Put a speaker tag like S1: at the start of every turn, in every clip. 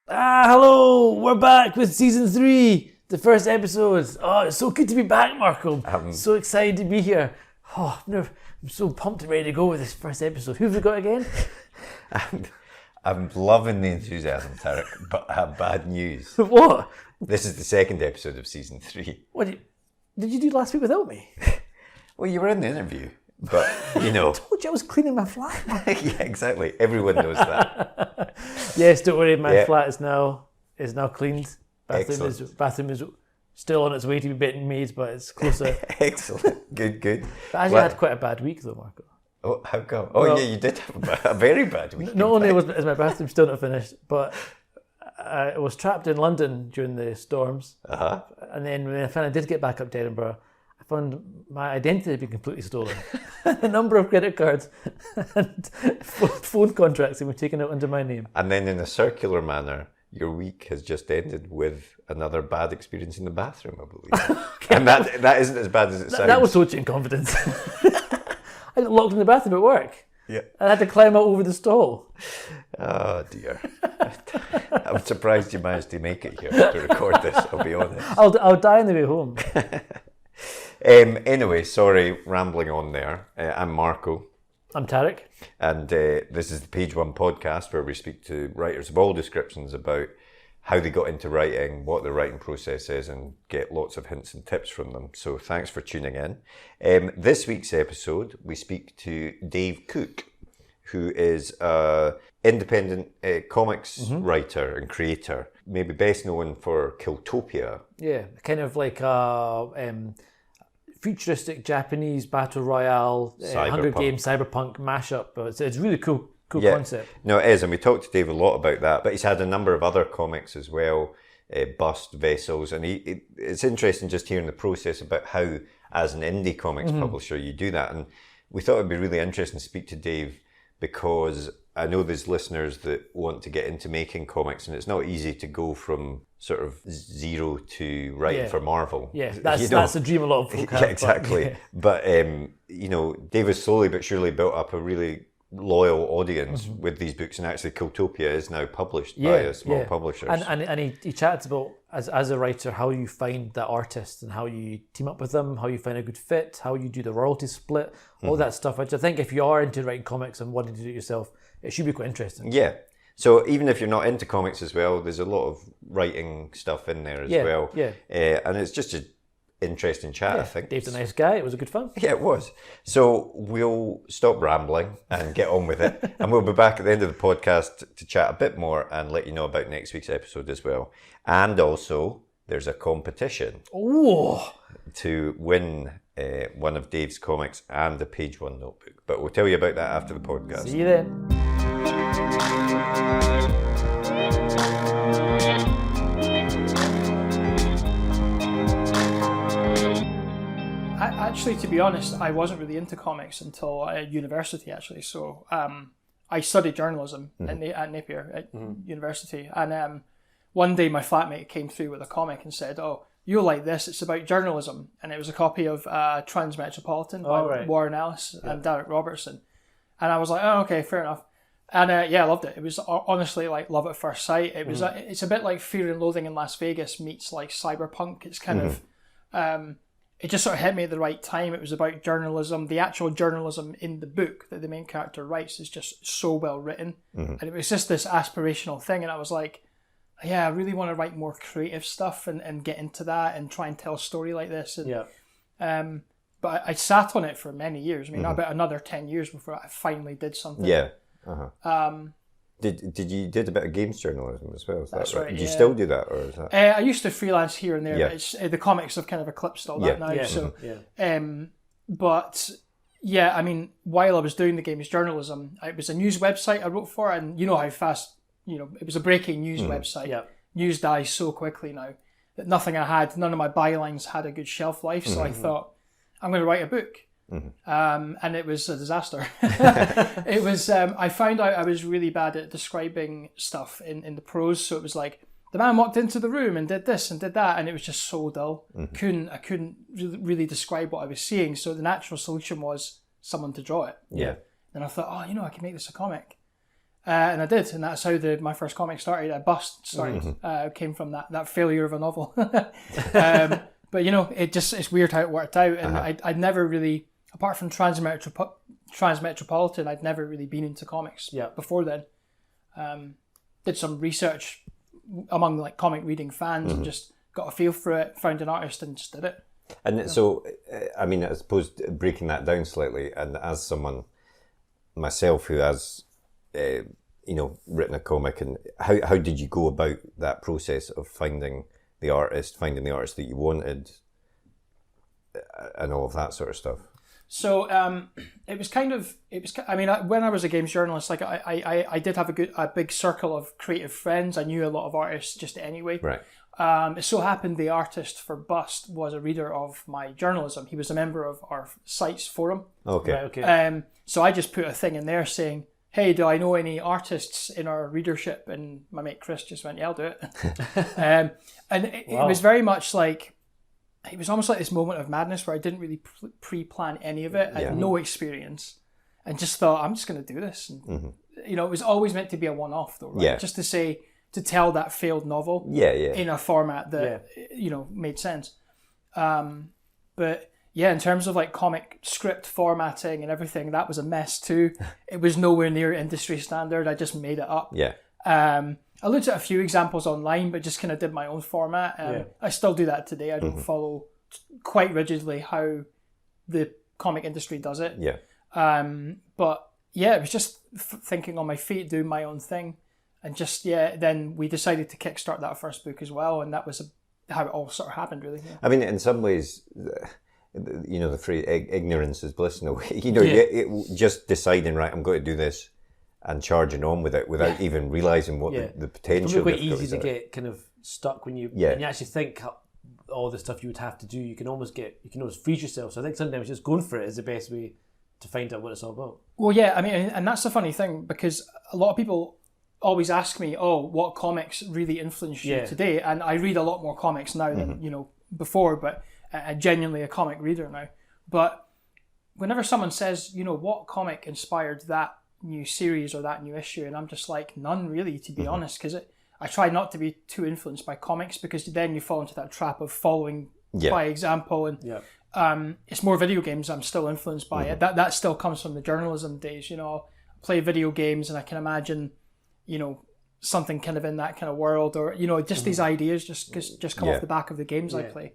S1: Hello, we're back with season 3, the first episode. Oh, it's so good to be back, Marco. So excited to be here. Oh, I'm so pumped and ready to go with this first episode. Who have we got again?
S2: I'm loving the enthusiasm, Tarek, but I have bad news.
S1: What?
S2: This is the second episode of season 3.
S1: What did you do last week without me?
S2: Well, you were in the interview, but you know.
S1: I told you I was cleaning my flat.
S2: Yeah, exactly. Everyone knows that.
S1: Yes, don't worry, my flat is now cleaned. Bathroom is still on its way to be being made, but it's closer.
S2: Excellent. Good.
S1: But I actually had quite a bad week though, Marco.
S2: Oh, how come? Yeah, you did have a very bad week.
S1: Not only is my bathroom still not finished, but I was trapped in London during the storms. Uh-huh. And then when I finally did get back up to Edinburgh, I found my identity had been completely stolen. A number of credit cards and phone contracts had been taken out under my name.
S2: And then in a circular manner, your week has just ended with another bad experience in the bathroom, I believe. Okay. And that isn't as bad as it sounds.
S1: That was total incompetence. I got locked in the bathroom at work.
S2: Yeah.
S1: I had to climb out over the stall.
S2: Oh dear. I'm surprised you managed to make it here to record this, I'll be honest.
S1: I'll die on the way home.
S2: Anyway, sorry, rambling on there. I'm Marco.
S1: I'm Tarek.
S2: And this is the Page One podcast where we speak to writers of all descriptions about how they got into writing, what their writing process is, and get lots of hints and tips from them. So thanks for tuning in. This week's episode, we speak to Dave Cook, who is an independent comics writer and creator, maybe best known for Killtopia.
S1: Yeah, kind of like futuristic Japanese battle royale, Hunger Games, cyberpunk mashup. It's really cool concept. No,
S2: it is, and we talked to Dave a lot about that. But he's had a number of other comics as well, Bust, Vessels, and it's interesting just hearing the process about how, as an indie comics publisher, you do that. And we thought it'd be really interesting to speak to Dave because I know there's listeners that want to get into making comics, and it's not easy to go from sort of zero to writing for Marvel.
S1: Yeah, that's the dream a lot of folk have.
S2: Yeah, exactly. But Dave has slowly but surely built up a really loyal audience with these books, and actually Killtopia is now published by a small publisher.
S1: And he chats about, as a writer, how you find the artist and how you team up with them, how you find a good fit, how you do the royalty split, all that stuff, which I think if you are into writing comics and wanting to do it yourself, it should be quite interesting.
S2: Yeah. So even if you're not into comics as well, there's a lot of writing stuff in there as well. Yeah. And it's just an interesting chat, I think.
S1: Dave's a nice guy. It was a good fun.
S2: Yeah, it was. So we'll stop rambling and get on with it. And we'll be back at the end of the podcast to chat a bit more and let you know about next week's episode as well. And also, there's a competition to win one of Dave's comics and the Page One notebook. But we'll tell you about that after the podcast.
S1: See you then.
S3: Actually, to be honest, I wasn't really into comics until university, actually. So I studied journalism at Napier at university. And one day my flatmate came through with a comic and said, "Oh, you'll like this. It's about journalism." And it was a copy of Transmetropolitan by Warren Ellis and Derek Robertson. And I was like, "Oh, okay, fair enough." And I loved it. It was honestly like love at first sight. It was it's a bit like Fear and Loathing in Las Vegas meets like cyberpunk. It's kind of it just sort of hit me at the right time. It was about journalism. The actual journalism in the book that the main character writes is just so well written, and it was just this aspirational thing. And I was like, yeah, I really want to write more creative stuff and get into that and try and tell a story like this. And, but I sat on it for many years. I mean, about another 10 years before I finally did something.
S2: Yeah. Did you did a bit of games journalism as well? Is
S3: that's
S2: that right?
S3: right.
S2: Do you still do that, or is that?
S3: I used to freelance here and there, but it's, the comics have kind of eclipsed all that now.
S1: Yeah.
S3: So, but yeah, I mean, while I was doing the games journalism, it was a news website I wrote for, and you know how fast, it was a breaking news website. Yeah. News dies so quickly now that none of my bylines had a good shelf life. So I thought, I'm going to write a book. And it was a disaster. It was. I found out I was really bad at describing stuff in the prose. So it was like the man walked into the room and did this and did that, and it was just so dull. I couldn't really describe what I was seeing. So the natural solution was someone to draw it.
S2: Yeah.
S3: And I thought, I can make this a comic. And I did, and that's how my first comic started. Bust started. Came from that failure of a novel. But it's weird how it worked out. And I'd never really, apart from Transmetropolitan, I'd never really been into comics before then. Did some research among like comic reading fans and just got a feel for it. Found an artist and just did it.
S2: And so, I mean, I suppose breaking that down slightly, and as someone myself who has, written a comic, and how did you go about that process of finding the artist that you wanted, and all of that sort of stuff?
S3: So when I was a games journalist, like I did have a big circle of creative friends. I knew a lot of artists just anyway.
S2: Right.
S3: It so happened the artist for Bust was a reader of my journalism. He was a member of our site's forum.
S2: Okay.
S1: Right, okay.
S3: So I just put a thing in there saying, hey, do I know any artists in our readership? And my mate Chris just went, yeah, I'll do it. And it was very much like, it was almost like this moment of madness where I didn't really pre-plan any of it. I had no experience and just thought, I'm just going to do this. And, it was always meant to be a one-off though, right?
S2: Yeah.
S3: Just to tell that failed novel in a format that, made sense. But yeah, in terms of like comic script formatting and everything, that was a mess too. It was nowhere near industry standard. I just made it up.
S2: Yeah.
S3: I looked at a few examples online, but just kind of did my own format. I still do that today. I don't follow quite rigidly how the comic industry does it.
S2: Yeah.
S3: But yeah, it was just thinking on my feet, doing my own thing. And just, then we decided to kickstart that first book as well. And that was how it all sort of happened, really. Yeah.
S2: I mean, in some ways, the phrase ignorance is bliss in a way. Just deciding, right, I'm going to do this and charging on with it without even realising what the potential.
S1: It's quite easy to get kind of stuck when you actually think all the stuff you would have to do. You can almost freeze yourself. So I think sometimes just going for it is the best way to find out what it's all about. Well,
S3: yeah, I mean, and that's the funny thing, because a lot of people always ask me, what comics really influence you today? And I read a lot more comics now than before, but I'm genuinely a comic reader now. But whenever someone says, what comic inspired that new series or that new issue, and I'm just like, none really, to be honest, because I try not to be too influenced by comics, because then you fall into that trap of following by example, and it's more video games I'm still influenced by. That still comes from the journalism days. I'll play video games and I can imagine something kind of in that kind of world, or just these ideas just come off the back of the games I play.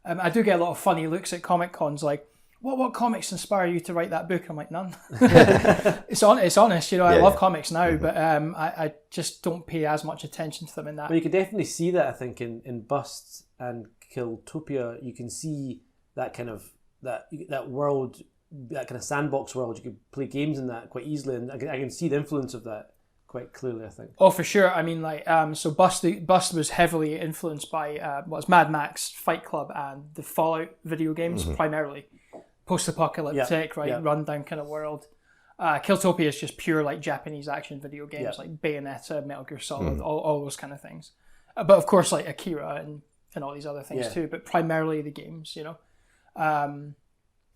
S3: I do get a lot of funny looks at Comic Cons, like, what comics inspire you to write that book? I'm like, none. It's honest, I love comics now, but I just don't pay as much attention to them in that.
S1: Well, you can definitely see that, I think, in Bust and Killtopia. You can see that kind of that world, that kind of sandbox world. You could play games in that quite easily, and I can see the influence of that quite clearly, I think.
S3: Oh, for sure. I mean, like, so Bust was heavily influenced by Mad Max, Fight Club, and the Fallout video games, primarily. Post-apocalyptic, rundown kind of world. Killtopia is just pure, like, Japanese action video games, like Bayonetta, Metal Gear Solid, all those kind of things. But, of course, like, Akira and all these other things, too, but primarily the games, And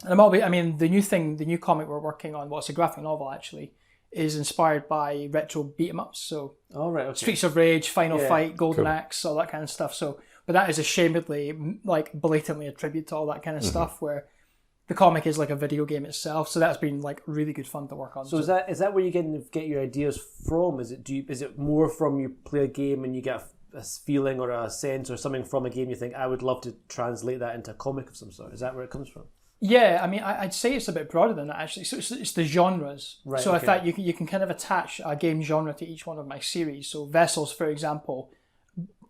S3: the new comic we're working on, it's a graphic novel, actually, is inspired by retro beat-em-ups. So Streets of Rage, Final Fight, Golden Axe, all that kind of stuff. So, but that is ashamedly, like, blatantly a tribute to all that kind of stuff, where the comic is like a video game itself. So that's been like really good fun to work on.
S1: So is that where you get your ideas from? Is it more from you play a game and you get a feeling or a sense or something from a game you think, I would love to translate that into a comic of some sort? Is that where it comes from?
S3: Yeah, I mean, I'd say it's a bit broader than that, actually. So it's the genres. Right, so in fact, you can kind of attach a game genre to each one of my series. So Vessels, for example,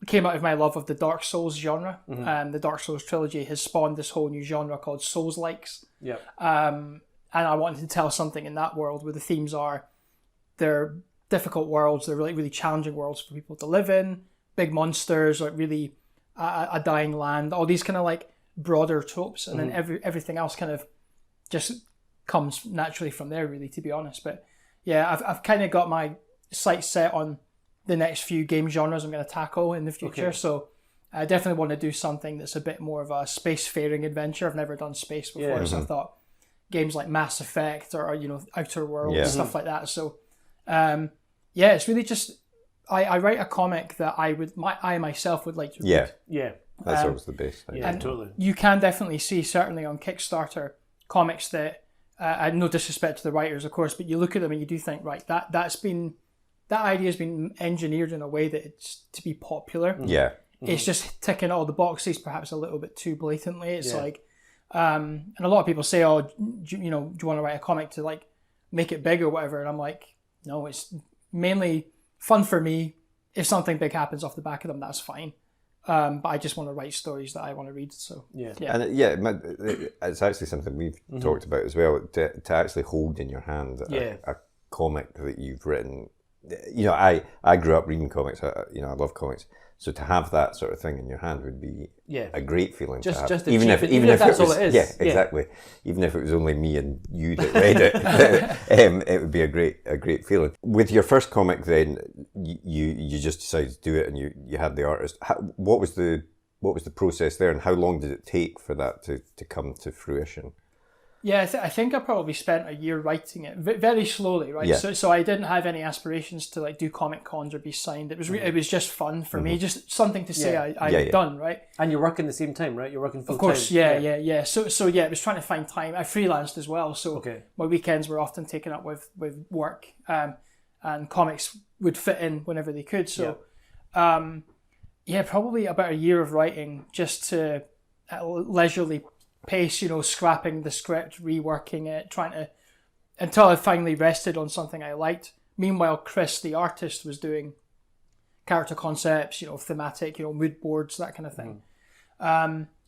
S3: came out of my love of the Dark Souls genre. The Dark Souls trilogy has spawned this whole new genre called Souls-likes.
S1: Yeah.
S3: And I wanted to tell something in that world where the themes are, they're difficult worlds, they're really, really challenging worlds for people to live in, big monsters, like really a dying land, all these kind of like broader tropes, and then everything else kind of just comes naturally from there, really, to be honest. But yeah, I've kind of got my sights set on the next few game genres I'm going to tackle in the future.
S1: Okay.
S3: So I definitely want to do something that's a bit more of a spacefaring adventure. I've never done space before, so I thought games like Mass Effect or Outer Worlds, stuff like that. So it's really just I write a comic that I myself would like to read.
S1: Yeah.
S2: That's always the best thing.
S1: Yeah, totally.
S3: You can definitely see, certainly on Kickstarter, comics that, no disrespect to the writers, of course, but you look at them and you do think, right, that idea has been engineered in a way that it's to be popular.
S2: Yeah.
S3: It's just ticking all the boxes, perhaps a little bit too blatantly. It's like, and a lot of people say, "Oh, do you want to write a comic to like make it big or whatever?" And I'm like, no, it's mainly fun for me. If something big happens off the back of them, that's fine. But I just want to write stories that I want to read. So
S2: And it's actually something we've talked about as well. To actually hold in your hand a comic that you've written. I grew up reading comics. I love comics. So to have that sort of thing in your hand would be a great feeling.
S1: Just
S2: to have.
S1: to
S2: even if
S1: that's
S2: it was,
S1: all it is.
S2: Yeah, exactly. Even if it was only me and you that read it, it would be a great feeling. With your first comic, then you just decided to do it, and you had the artist. What was the process there, and how long did it take for that to come to fruition?
S3: Yeah, I think I probably spent a year writing it very slowly, right?
S2: Yeah.
S3: So I didn't have any aspirations to like do comic cons or be signed. It was it was just fun for me, just something to say I'd done, right?
S1: And you're working the same time, right? You're working full time.
S3: Of course, yeah. So it was trying to find time. I freelanced as well, so my weekends were often taken up with work, and comics would fit in whenever they could. So, probably about a year of writing just to at leisurely pace, scrapping the script, reworking it, until I finally rested on something I liked. Meanwhile, Chris, the artist, was doing character concepts, thematic, mood boards, that kind of thing.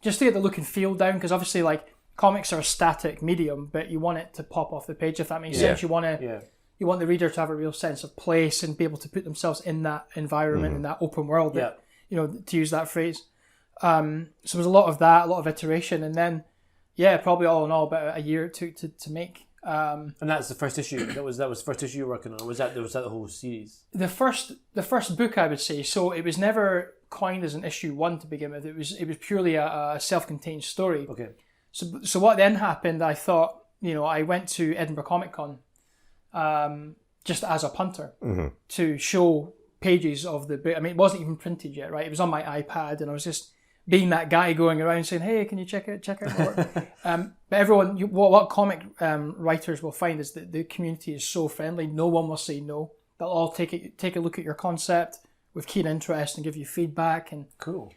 S3: Just to get the look and feel down, because obviously, like, comics are a static medium, but you want it to pop off the page, if that makes sense. You want the reader to have a real sense of place and be able to put themselves in that environment, in that open world, to use that phrase. So there's a lot of that, a lot of iteration, and then probably all in all about a year to make.
S1: And that's the first issue. That was the first issue you were working on. Or was that the whole series?
S3: The first book, I would say. So it was never coined as an issue 1 to begin with. It was purely a self-contained story.
S1: Okay.
S3: So what then happened? I thought, I went to Edinburgh Comic Con, just as a punter to show pages of the book. I mean, it wasn't even printed yet, right? It was on my iPad, and I was just being that guy going around saying, "Hey, can you check out my work?" But everyone, what comic writers will find is that the community is so friendly. No one will say no. They'll all take a look at your concept with keen interest and give you feedback. And
S1: cool.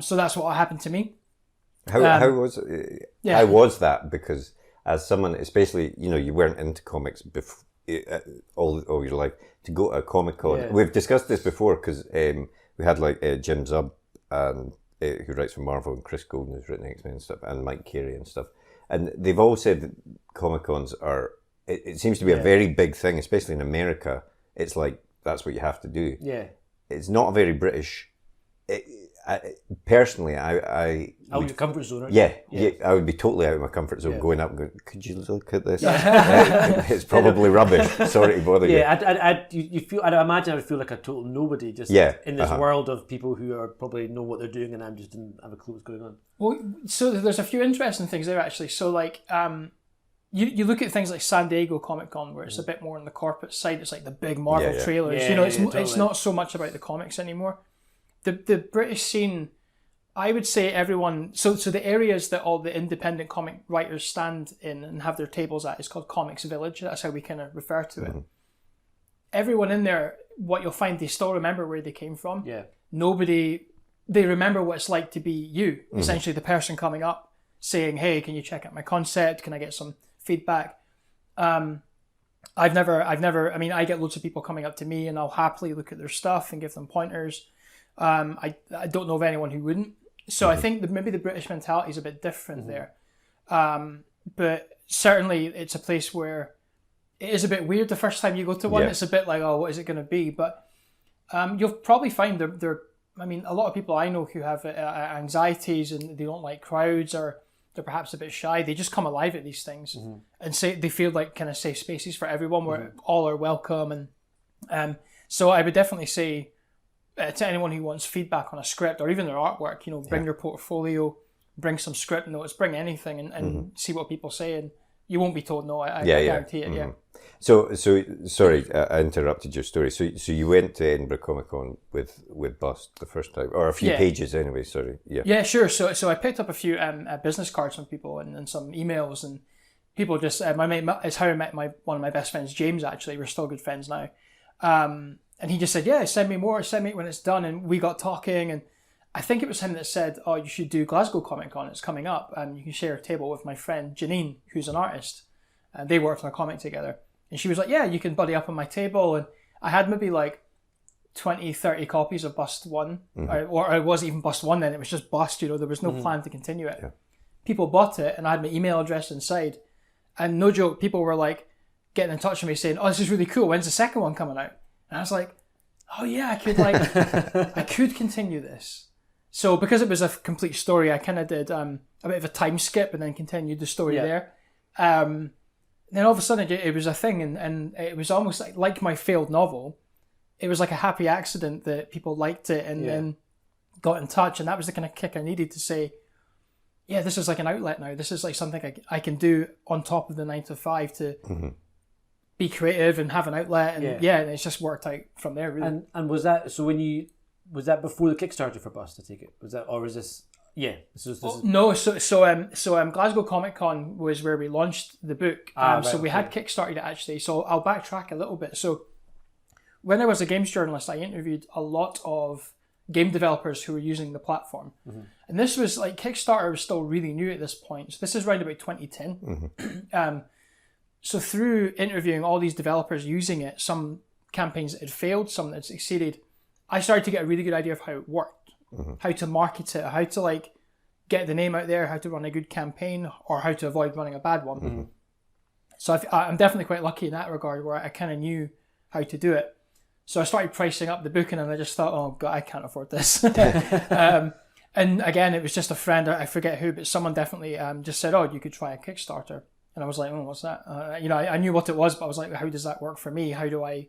S3: So that's what happened to me.
S2: How was that? Because as someone, especially you weren't into comics before all your life, to go to a Comic Con. Yeah. We've discussed this before because we had like Jim Zub and. Who writes for Marvel, and Chris Golden, who's written X-Men and stuff, and Mike Carey and stuff. And they've all said that Comic-Cons are, it seems to be a very big thing, especially in America. It's like, that's what you have to do.
S1: Yeah.
S2: It's not a very British, personally, I
S1: out of your comfort zone, aren't
S2: you? Yeah, I would be totally out of my comfort zone going up and going, could you look at this? It's probably rubbish. Sorry to bother you.
S1: Yeah, you feel. I'd imagine I would feel like a total nobody just in this world of people who are probably know what they're doing, and I just didn't have a clue what's going on.
S3: Well, so there's a few interesting things there actually. So like, you look at things like San Diego Comic Con, where it's a bit more on the corporate side. It's like the big Marvel trailers. It's not so much about the comics anymore. The British scene, I would say everyone... So the areas that all the independent comic writers stand in and have their tables at is called Comics Village. That's how we kind of refer to it. Everyone in there, what you'll find, they still remember where they came from.
S1: Yeah.
S3: They remember what it's like to be you, essentially the person coming up saying, "Hey, can you check out my concept? Can I get some feedback?" I get loads of people coming up to me, and I'll happily look at their stuff and give them pointers. I don't know of anyone who wouldn't. So I think that maybe the British mentality is a bit different there. But certainly it's a place where it is a bit weird the first time you go to one. Yeah. It's a bit like, oh, what is it going to be? But you'll probably find a lot of people I know who have anxieties and they don't like crowds, or they're perhaps a bit shy. They just come alive at these things and say they feel like kind of safe spaces for everyone where all are welcome. And So I would definitely say to anyone who wants feedback on a script or even their artwork, bring your portfolio, bring some script notes, bring anything and see what people say, and you won't be told no. I guarantee it. Yeah.
S2: So sorry, I interrupted your story. So you went to Edinburgh Comic Con with Bust the first time, or a few pages anyway. Sorry. Yeah.
S3: Yeah, sure. So I picked up a few business cards from people and some emails, and people just it's how I met one of my best friends, James. Actually, we're still good friends now. And he just said, yeah, send me more, send me when it's done. And we got talking, and I think it was him that said, oh, you should do Glasgow Comic Con, it's coming up, and you can share a table with my friend Janine, who's an artist. And they worked on a comic together. And she was like, yeah, you can buddy up on my table. And I had maybe like 20, 30 copies of Bust 1, or it wasn't even Bust 1 then, it was just Bust, there was no plan to continue it. Yeah. People bought it, and I had my email address inside. And no joke, people were like getting in touch with me saying, oh, this is really cool, when's the second one coming out? And I was like, oh yeah, I could I could continue this. So because it was a complete story, I kind of did a bit of a time skip and then continued the story there. Then all of a sudden it was a thing, and it was almost like my failed novel. It was like a happy accident that people liked it and then got in touch, and that was the kind of kick I needed to say, yeah, this is like an outlet now. This is like something I can do on top of the 9 to 5 to be creative and have an outlet, and and it's just worked out from there, really.
S4: And was that was that before the Kickstarter for Bust? I take it, was that, or was this? Yeah,
S3: no. So Glasgow Comic Con was where we launched the book. So we had kickstarted it actually. So I'll backtrack a little bit. So when I was a games journalist, I interviewed a lot of game developers who were using the platform, and this was like Kickstarter was still really new at this point. So this is around about 2010. So through interviewing all these developers using it, some campaigns that had failed, some that had succeeded, I started to get a really good idea of how it worked, how to market it, how to get the name out there, how to run a good campaign, or how to avoid running a bad one. So I'm definitely quite lucky in that regard, where I kind of knew how to do it. So I started pricing up the booking, and I just thought, oh God, I can't afford this. And again, it was just a friend, I forget who, but someone definitely just said, oh, you could try a Kickstarter. And I was like, oh, what's that? I knew what it was, but I was like, how does that work for me? How do I...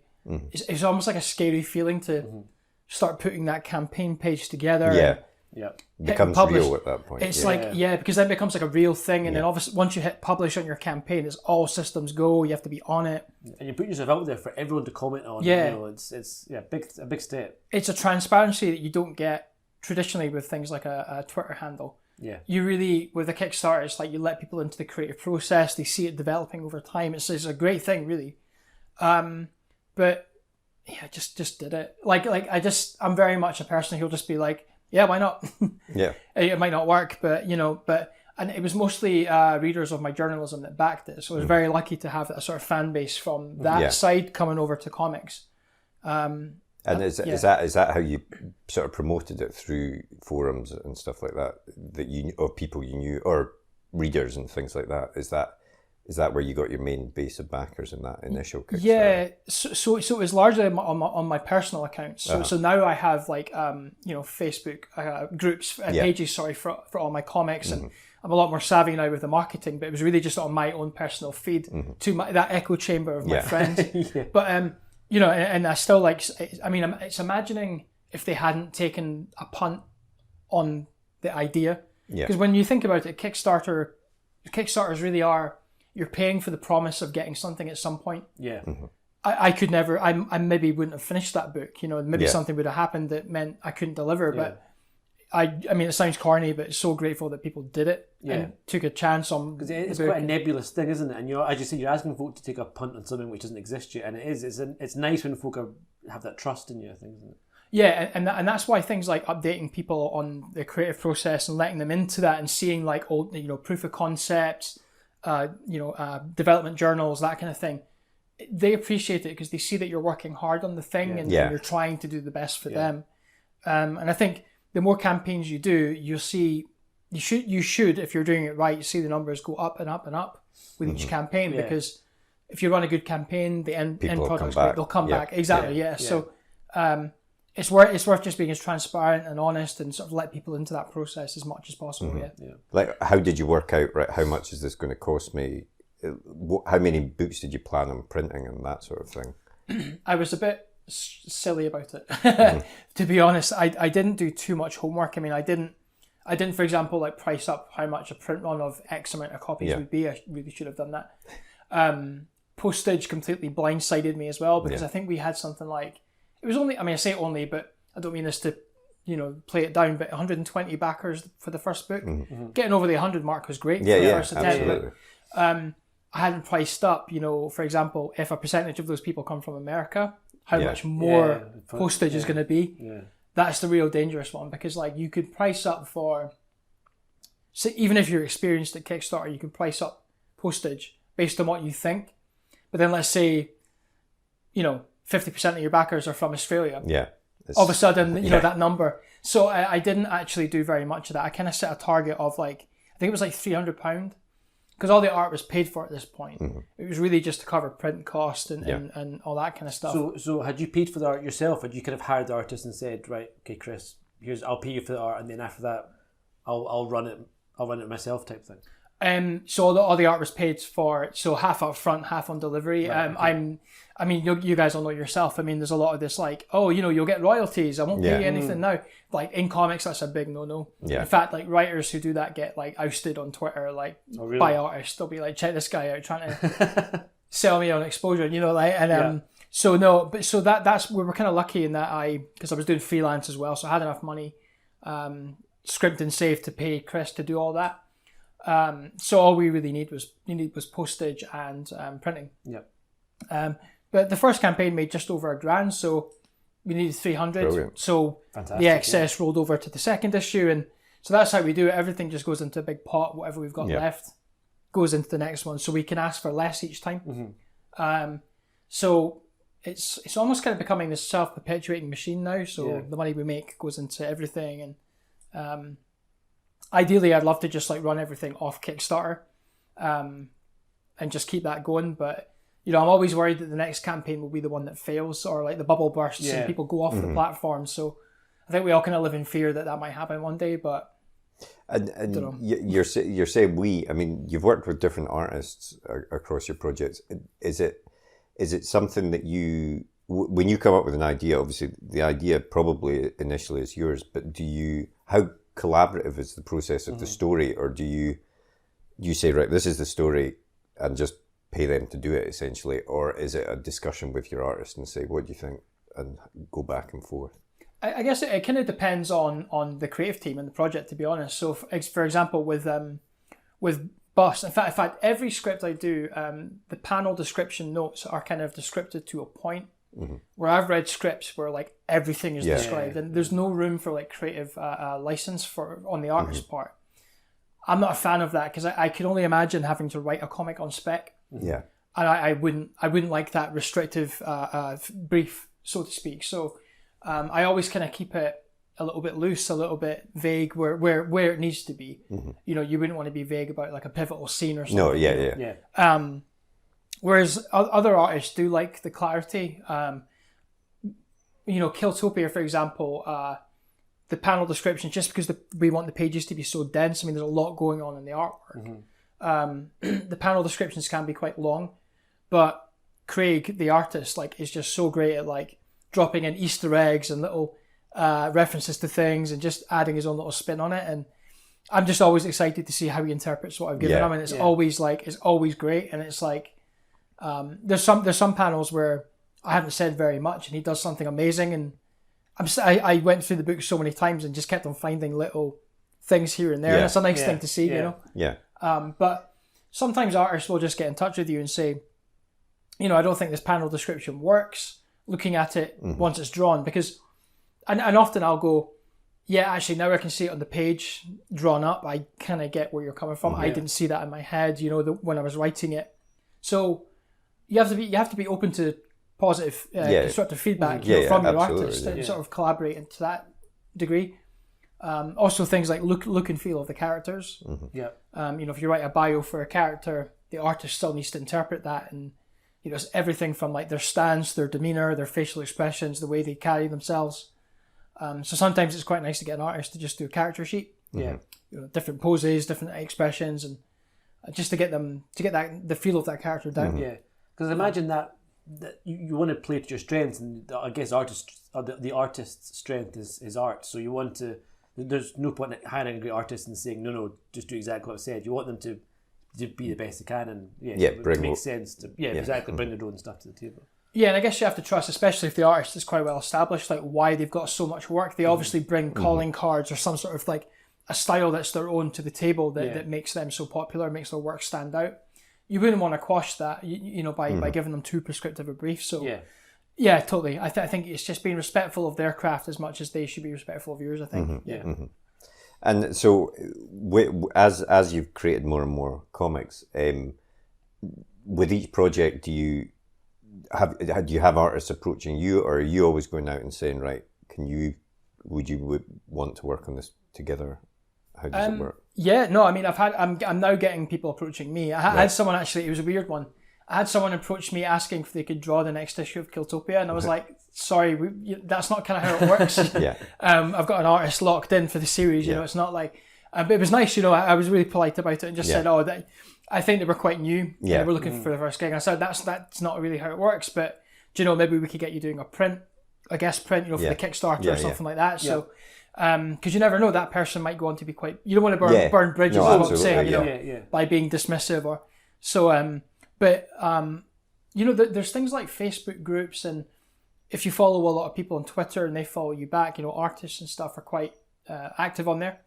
S3: It's almost like a scary feeling to start putting that campaign page together.
S2: Yeah. It becomes real at that point.
S3: It's because then it becomes like a real thing. And then obviously once you hit publish on your campaign, it's all systems go. You have to be on it.
S4: And you put yourself out there for everyone to comment on. Yeah. It's a big step.
S3: It's a transparency that you don't get traditionally with things like a Twitter handle.
S4: Yeah.
S3: You really, with a Kickstarter, it's like you let people into the creative process. They see it developing over time. It's a great thing, really. But yeah, just did it. I'm very much a person who'll just be like, yeah, why not?
S2: Yeah.
S3: It might not work, but and it was mostly readers of my journalism that backed it. So I was very lucky to have that sort of fan base from that side coming over to comics.
S2: And is that how you sort of promoted it, through forums and stuff like that you, or people you knew, or readers and things like that? Is that where you got your main base of backers in that initial Kickstarter?
S3: Yeah, so it was largely on my personal account. So now I have Facebook groups, pages, for all my comics, and I'm a lot more savvy now with the marketing. But it was really just on my own personal feed to that echo chamber of my friends. But and I still it's imagining if they hadn't taken a punt on the idea. Because when you think about it, Kickstarters really are, you're paying for the promise of getting something at some point.
S4: Yeah.
S3: I could never, I maybe wouldn't have finished that book, maybe something would have happened that meant I couldn't deliver, but I mean, it sounds corny, but it's so grateful that people did it and took a chance on.
S4: Because it's quite a nebulous thing, isn't it? And as you said, you're asking folk to take a punt on something which doesn't exist yet, and it is. It's nice when folk have that trust in you, I think, isn't it?
S3: Yeah, and that's why things like updating people on the creative process and letting them into that, and seeing like old, proof of concepts, development journals, that kind of thing. They appreciate it because they see that you're working hard on the thing and you're trying to do the best for them. And I think the more campaigns you do, you'll see, you should, if you're doing it right, you see the numbers go up and up and up with each campaign, because if you run a good campaign, the end product's great, they'll come back. Exactly, So it's worth just being as transparent and honest and sort of let people into that process as much as possible.
S2: Like, how did you work out, right, how much is this going to cost me? How many books did you plan on printing and that sort of thing?
S3: I was a bit silly about it. To be honest, I didn't do too much homework. I mean, I didn't, for example, like price up how much a print run of X amount of copies would be. I really should have done that. Postage completely blindsided me as well, because I think we had something like, it was only, I mean, I say only, but I don't mean this to, play it down, but 120 backers for the first book. Getting over the 100 mark was great for the first attempt. I hadn't priced up, for example, if a percentage of those people come from America, how much more postage is going to be. Yeah. That's the real dangerous one, because like you could price up for, so even if you're experienced at Kickstarter, you can price up postage based on what you think. But then let's say, 50% of your backers are from Australia.
S2: Yeah.
S3: All of a sudden, that number. So I didn't actually do very much of that. I kind of set a target of like, I think it was like £300, because all the art was paid for at this point. It was really just to cover print cost and all that kind of stuff.
S4: So had you paid for the art yourself, or you could have hired the artist and said, right, okay, Chris, I'll pay you for the art, and then after that, I'll run it myself type thing.
S3: So all the art was paid for, so half up front, half on delivery. Right, okay. I mean, you guys all know yourself. I mean, there's a lot of this like, oh, you'll get royalties. I won't pay you anything now. Like in comics, that's a big no-no. Yeah. In fact, like writers who do that get like ousted on Twitter, like by artists. They'll be like, check this guy out, trying to sell me on exposure. So no, but so that's we were kind of lucky in that because I was doing freelance as well, so I had enough money, script and save to pay Chris to do all that. So all we really need was postage and printing.
S4: Yeah.
S3: But the first campaign made just over £1,000, so we needed 300.
S2: Brilliant.
S3: So the excess rolled over to the second issue, and so that's how we do it. Everything just goes into a big pot. Whatever we've got left goes into the next one, so we can ask for less each time. So it's almost kind of becoming this self-perpetuating machine now. So the money we make goes into everything, and ideally, I'd love to just like run everything off Kickstarter, and just keep that going. But I'm always worried that the next campaign will be the one that fails, or like the bubble bursts and people go off the platform. So I think we all kind of live in fear that might happen one day. But
S2: and you're saying we. I mean, you've worked with different artists across your projects. Is it something that when you come up with an idea? Obviously, the idea probably initially is yours, but how collaborative is the process of the story, or do you say, right, this is the story, and just pay them to do it essentially, or is it a discussion with your artist and say, what do you think, and go back and forth?
S3: I guess it kind of depends on the creative team and the project, to be honest. So for example, with Bust, in fact every script I do, the panel description notes are kind of descriptive to a point. Where I've read scripts where like everything is described, and there's no room for like creative license on the artist's part. I'm not a fan of that, because I can only imagine having to write a comic on spec.
S2: Yeah,
S3: and I wouldn't like that restrictive brief, so to speak. So I always kind of keep it a little bit loose, a little bit vague where it needs to be. You wouldn't want to be vague about like a pivotal scene or something.
S2: No,
S3: Whereas other artists do like the clarity. Killtopia, for example, the panel description, just because we want the pages to be so dense. I mean, there's a lot going on in the artwork. The panel descriptions can be quite long, but Craig, the artist, like is just so great at like dropping in Easter eggs and little references to things and just adding his own little spin on it. And I'm just always excited to see how he interprets what I've given him. And it's always great. And it's like, there's some panels where I haven't said very much and he does something amazing, and I went through the book so many times and just kept on finding little things here and there. And it's a nice thing to see, but sometimes artists will just get in touch with you and say, I don't think this panel description works, looking at it once it's drawn, because and often I'll go, actually now I can see it on the page drawn up. I kind of get where you're coming from. I didn't see that in my head, when I was writing it. So you have to be open to positive, constructive feedback from your artist and sort of collaborate to that degree. Also, things like look and feel of the characters. If you write a bio for a character, the artist still needs to interpret that, and it's everything from like their stance, their demeanor, their facial expressions, the way they carry themselves. So sometimes it's quite nice to get an artist to just do a character sheet. Different poses, different expressions, and just to get the feel of that character down.
S4: Because I imagine that you want to play to your strengths, and I guess the artist's strength is art. So you want to. There's no point in hiring a great artist and saying no, just do exactly what I said. You want them to be the best they can, and it makes sense to exactly bring their own stuff to the table.
S3: Yeah, and I guess you have to trust, especially if the artist is quite well established, like why they've got so much work. They obviously bring calling cards or some sort of like a style that's their own to the table that makes them so popular, makes their work stand out. You wouldn't want to quash that, by giving them too prescriptive a brief. So yeah, totally. I think it's just being respectful of their craft as much as they should be respectful of yours, I think.
S2: And so, as you've created more and more comics, with each project, do you have artists approaching you, or are you always going out and saying, right, would you want to work on this together? How does it work?
S3: Yeah, no, I mean, I'm now getting people approaching me. I had someone actually, it was a weird one. I had someone approach me asking if they could draw the next issue of Killtopia, and I was like, sorry, that's not kind of how it works. I've got an artist locked in for the series, it's not like, but it was nice, I was really polite about it and just said, I think they were quite new. They were looking for the first gig. I said, that's not really how it works, but maybe we could get you doing a guest print, for the Kickstarter or something like that. So, because you never know, that person might go on to be quite, you don't want to burn bridges, is what I'm saying, by being dismissive or so. But, there's things like Facebook groups, and if you follow a lot of people on Twitter and they follow you back, artists and stuff are quite active on there.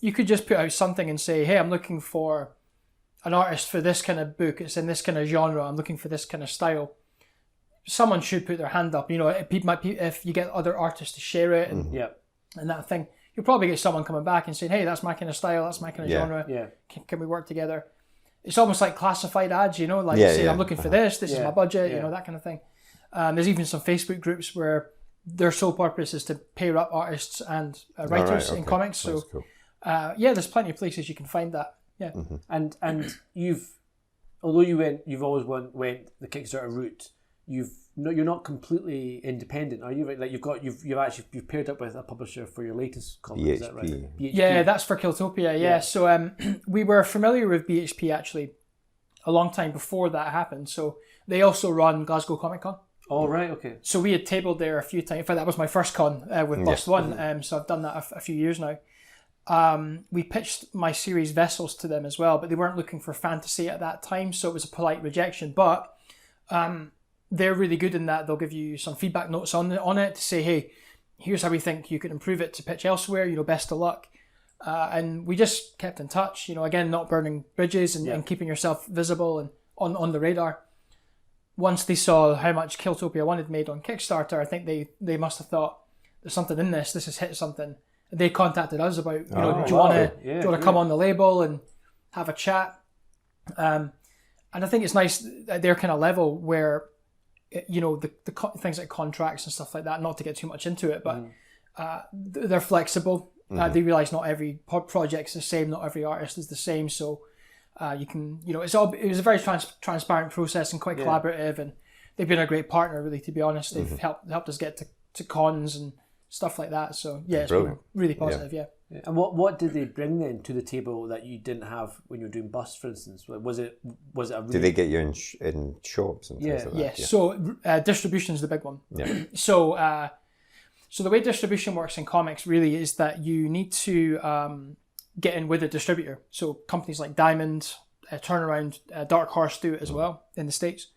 S3: You could just put out something and say, hey, I'm looking for an artist for this kind of book. It's in this kind of genre. I'm looking for this kind of style. Someone should put their hand up. If you get other artists to share it and that thing, you'll probably get someone coming back and saying, hey, that's my kind of style. That's my kind of genre. Yeah. Can we work together? It's almost like classified ads, saying, I'm looking for this is my budget, that kind of thing. There's even some Facebook groups where their sole purpose is to pair up artists and writers in comics. So, cool. There's plenty of places you can find that. Yeah.
S4: And although you've always went the Kickstarter route, you're not completely independent, are you? Like you've paired up with a publisher for your latest comic, is that right? BHP.
S3: Yeah, that's for Killtopia. Yeah. So we were familiar with BHP actually a long time before that happened. So they also run Glasgow Comic Con.
S4: Oh right, okay.
S3: So we had tabled there a few times. In fact, that was my first con with Bust One. So I've done that a few years now. We pitched my series Vessels to them as well, but they weren't looking for fantasy at that time, so it was a polite rejection. But they're really good in that they'll give you some feedback notes on it to say, hey, here's how we think you could improve it to pitch elsewhere, best of luck. And we just kept in touch, again, not burning bridges and keeping yourself visible and on the radar. Once they saw how much Killtopia 1 had made on Kickstarter, I think they must have thought, there's something in this has hit something. They contacted us about, do you want to come on the label and have a chat? And I think it's nice at their kind of level where, the things like contracts and stuff like that, not to get too much into it, but they're flexible. They realise not every project's the same, not every artist is the same. So you can, it was a very transparent process and quite collaborative, and they've been a great partner, really, to be honest. They've helped us get to cons and stuff like that. So it's been really positive. Yeah.
S4: And what did they bring then to the table that you didn't have when you were doing Bust, for instance? Was it a really...
S2: Did they get you in shops and things like that?
S3: Yeah. So distribution is the big one. Yeah. So the way distribution works in comics really is that you need to get in with a distributor. So companies like Diamond, Turnaround, Dark Horse do it as well in the States.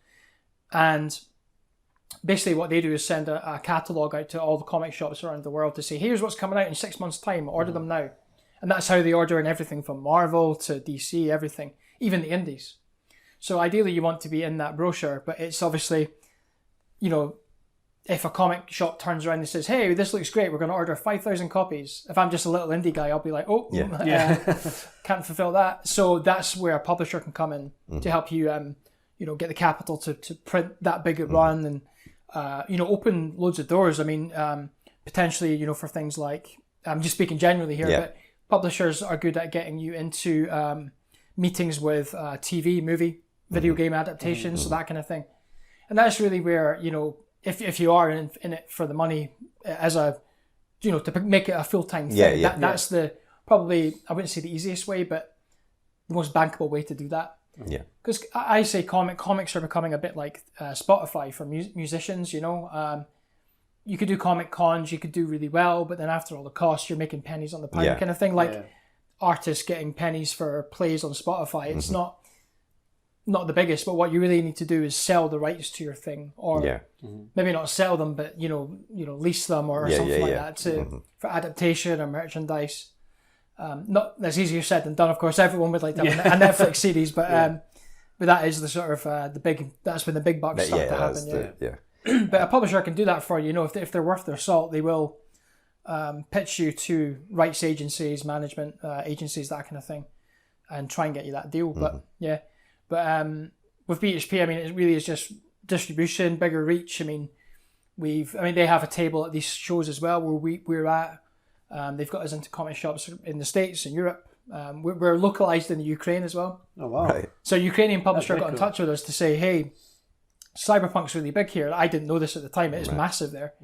S3: And basically what they do is send a catalogue out to all the comic shops around the world to say, here's what's coming out in 6 months' time, order them now. And that's how they order in everything from Marvel to DC, everything, even the indies. So ideally you want to be in that brochure, but it's obviously, if a comic shop turns around and says, hey, this looks great, we're going to order 5,000 copies. If I'm just a little indie guy, I'll be like, can't fulfill that. So that's where a publisher can come in to help you, get the capital to print that big a run and, open loads of doors. I mean, potentially, for things like, I'm just speaking generally here, but publishers are good at getting you into meetings with TV, movie, video game adaptations, so that kind of thing. And that's really where, if you are in it for the money as a, to make it a full-time thing, that's the, probably, I wouldn't say the easiest way, but the most bankable way to do that.
S2: Yeah.
S3: Because I say comics are becoming a bit like Spotify for musicians, you know. You could do comic cons, you could do really well, but then after all the costs, you're making pennies on the pound kind of thing. Like artists getting pennies for plays on Spotify. It's not the biggest, but what you really need to do is sell the rights to your thing, or maybe not sell them, but you know, lease them or something like that for adaptation or merchandise. Not that's easier said than done. Of course, everyone would like to have a Netflix series, but that is the sort of that's when the big bucks start to happen. But a publisher can do that for you. You know, if they're worth their salt, they will pitch you to rights agencies, management agencies, that kind of thing, and try and get you that deal. But with BHP, I mean, it really is just distribution, bigger reach. I mean, they have a table at these shows as well where we're at. They've got us into comic shops in the States and Europe. We're localized in the Ukraine as well. Oh wow! Right. So a Ukrainian publisher got in touch with us to say, hey, cyberpunk's really big here. I didn't know this at the time. It is massive there.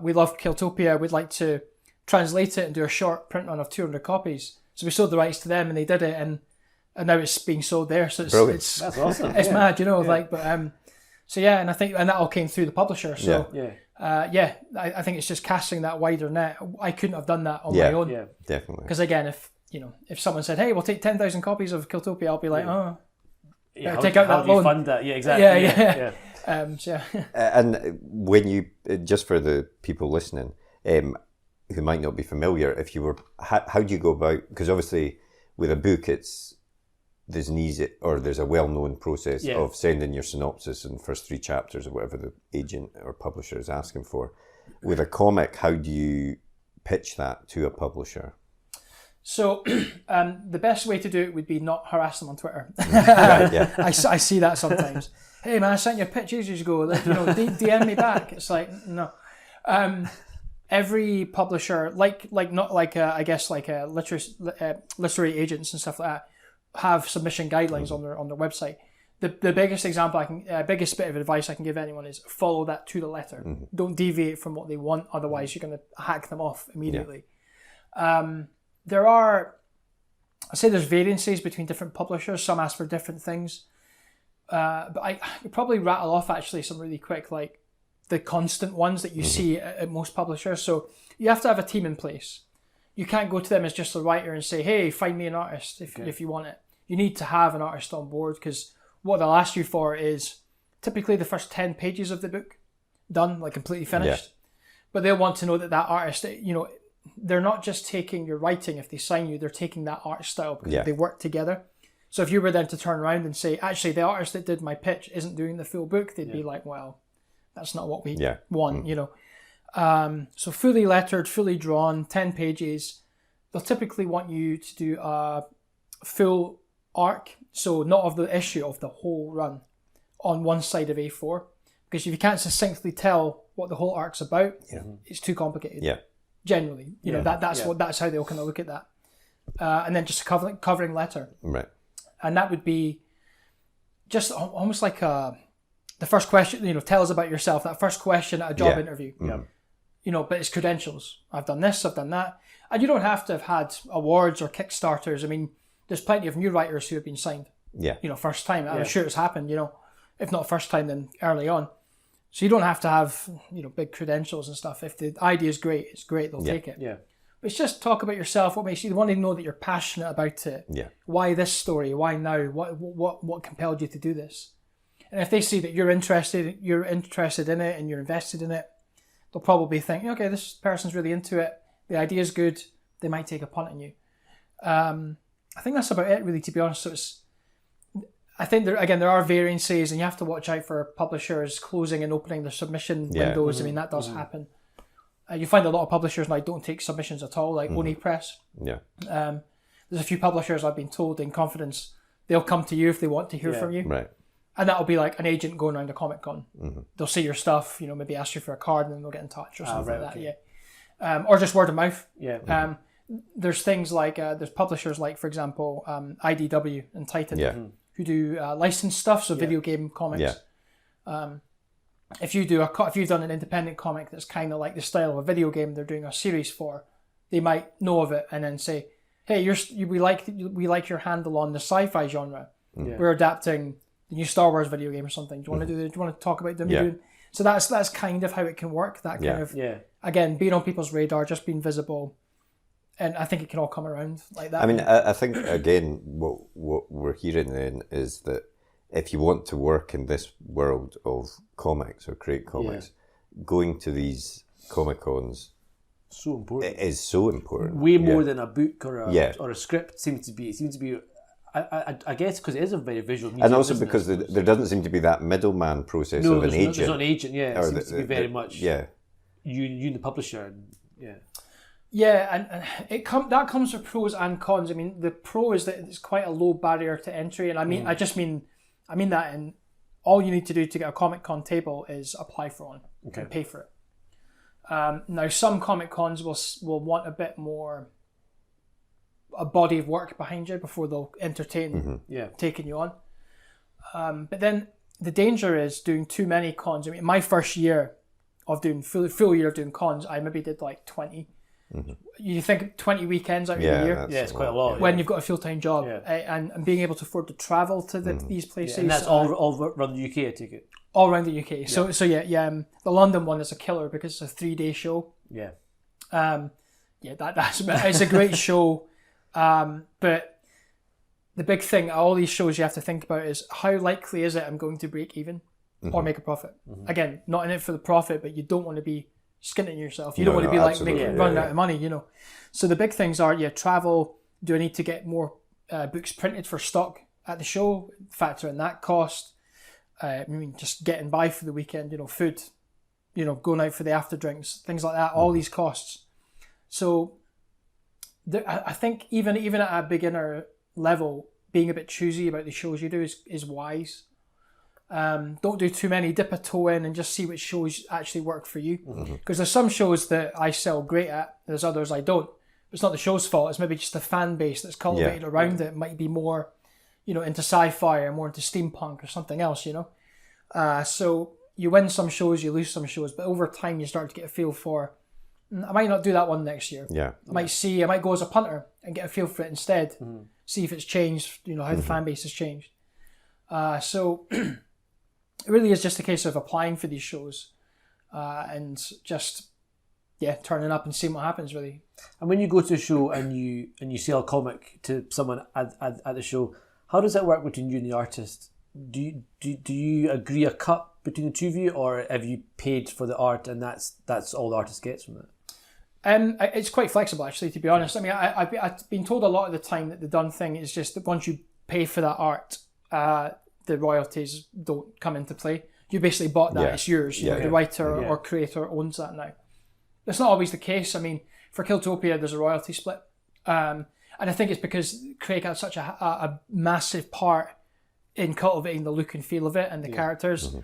S3: We love Killtopia. We'd like to translate it and do a short print run of 200 copies. So we sold the rights to them, and they did it, and now it's being sold there. So it's
S4: that's awesome.
S3: It's mad, you know. Like, but so yeah, and I think that all came through the publisher. So I think it's just casting that wider net. I couldn't have done that on my own.
S2: Yeah, definitely.
S3: Because again, if someone said, "Hey, we'll take 10,000 copies of Killtopia," I'll be like, "Oh, take out that loan."
S4: Fund that? Yeah, exactly.
S2: And when you, just for the people listening, who might not be familiar, if you were, how do you go about? Because obviously, with a book, there's a well-known process of sending your synopsis and first 3 chapters or whatever the agent or publisher is asking for. With a comic, how do you pitch that to a publisher?
S3: So the best way to do it would be not harass them on Twitter. I see that sometimes. Hey man, I sent you a pitch ages ago. DM me back. It's like no. Every publisher, I guess literary agents and stuff like that, have submission guidelines on their website. The biggest example biggest bit of advice I can give anyone is follow that to the letter. Don't deviate from what they want, otherwise you're going to hack them off immediately. There's variances between different publishers. Some ask for different things. But I could probably rattle off actually some really quick, like the constant ones that you see at most publishers. So you have to have a team in place. You can't go to them as just a writer and say, hey, find me an artist if you want it. You need to have an artist on board, because what they'll ask you for is typically the first 10 pages of the book done, like completely finished. Yeah. But they'll want to know that artist, they're not just taking your writing. If they sign you, they're taking that art style because they work together. So if you were then to turn around and say, actually, the artist that did my pitch isn't doing the full book, they'd be like, well, that's not what we want, So fully lettered, fully drawn, 10 pages. They'll typically want you to do a full arc, so not of the issue, of the whole run, on one side of A4. Because if you can't succinctly tell what the whole arc's about, it's too complicated. Yeah. Generally, that's how they'll kind of look at that. And then just a covering letter. Right. And that would be just almost like the first question, tell us about yourself, that first question at a job interview. But it's credentials. I've done this, I've done that. And you don't have to have had awards or Kickstarters. I mean, there's plenty of new writers who have been signed. Yeah. First time. I'm sure it's happened, if not first time, then early on. So you don't have to have, big credentials and stuff. If the idea is great, it's great, they'll take it. Yeah. But it's just talk about yourself, what makes you, they want to know that you're passionate about it. Yeah. Why this story? Why now? What compelled you to do this? And if they see that you're interested in it and you're invested in it, they'll probably think, okay, this person's really into it. The idea is good. They might take a punt on you. I think that's about it, really, to be honest. So I think there are variances, and you have to watch out for publishers closing and opening their submission windows. I mean, that does happen. You find a lot of publishers now don't take submissions at all, like Oni Press. Yeah. There's a few publishers I've been told in confidence, they'll come to you if they want to hear from you. Right. And that'll be like an agent going around a Comic-Con. They'll see your stuff, maybe ask you for a card, and then they'll get in touch or something like that. Yeah. Or just word of mouth. Yeah. There's things like, there's publishers like, for example, IDW and Titan, who do licensed stuff, so video game comics. Yeah. If you've done an independent comic that's kind of like the style of a video game they're doing a series for, they might know of it and then say, hey, we like your handle on the sci-fi genre. We're adapting the new Star Wars video game or something. Do you want to do you want to talk about them?
S2: Yeah.
S3: So that's kind of how it can work. That kind of again, being on people's radar, just being visible, and I think it can all come around like that.
S2: I mean, I think again, what we're hearing then is that if you want to work in this world of comics or create comics, going to these Comic-Cons
S4: so important.
S2: It is so important.
S4: Way more than a book or a
S2: or
S4: a script seems to be. It seems to be. I guess because it is a very visual medium,
S2: and also because there doesn't seem to be that middleman process of an agent.
S4: There's not an agent. Yeah, it seems to be very much.
S2: Yeah.
S4: You and the publisher.
S3: Yeah, and that comes with pros and cons. I mean, the pro is that it's quite a low barrier to entry, and I mean, I mean that in all you need to do to get a Comic-Con table is apply for one and pay for it. Now, some Comic Cons will want a bit more, a body of work behind you before they'll entertain taking you on. But then the danger is doing too many cons. I mean, my first year of doing full year of doing cons, I maybe did like 20. You think 20 weekends out of the year?
S4: Yeah, it's quite a lot.
S3: When you've got a full-time job and being able to afford to travel to these places.
S4: And that's all around the UK, I take it.
S3: All around the UK. So the London one is a killer because it's a 3-day show.
S4: Yeah.
S3: It's a great show. But the big thing, all these shows you have to think about is how likely is it I'm going to break even or make a profit? Again, not in it for the profit, but you don't want to be skinning yourself. You don't want to be like running out of money, you know. So the big things are, travel. Do I need to get more books printed for stock at the show? Factor in that cost. I mean, just getting by for the weekend, food, going out for the after drinks, things like that, all these costs. So I think even at a beginner level, being a bit choosy about the shows you do is wise. Don't do too many, dip a toe in and just see which shows actually work for you. Because there's some shows that I sell great at, there's others I don't. It's not the show's fault, it's maybe just the fan base that's cultivated around it. It might be more into sci-fi or more into steampunk or something else, So you win some shows, you lose some shows, but over time you start to get a feel for, I might not do that one next year. I might go as a punter and get a feel for it instead. See if it's changed, how the fan base has changed. So it really is just a case of applying for these shows and just turning up and seeing what happens, really. And
S4: when you go to a show and you sell a comic to someone at the show, how does that work between you and the artist? Do you agree a cut between the two of you, or have you paid for the art and that's all the artist gets from it?
S3: It's quite flexible, actually, to be honest. I mean, I've been told a lot of the time that the done thing is just that once you pay for that art, the royalties don't come into play. You basically bought that, it's yours. The writer or creator owns that now. That's not always the case. I mean, for Killtopia, there's a royalty split. And I think it's because Craig had such a massive part in cultivating the look and feel of it and the characters.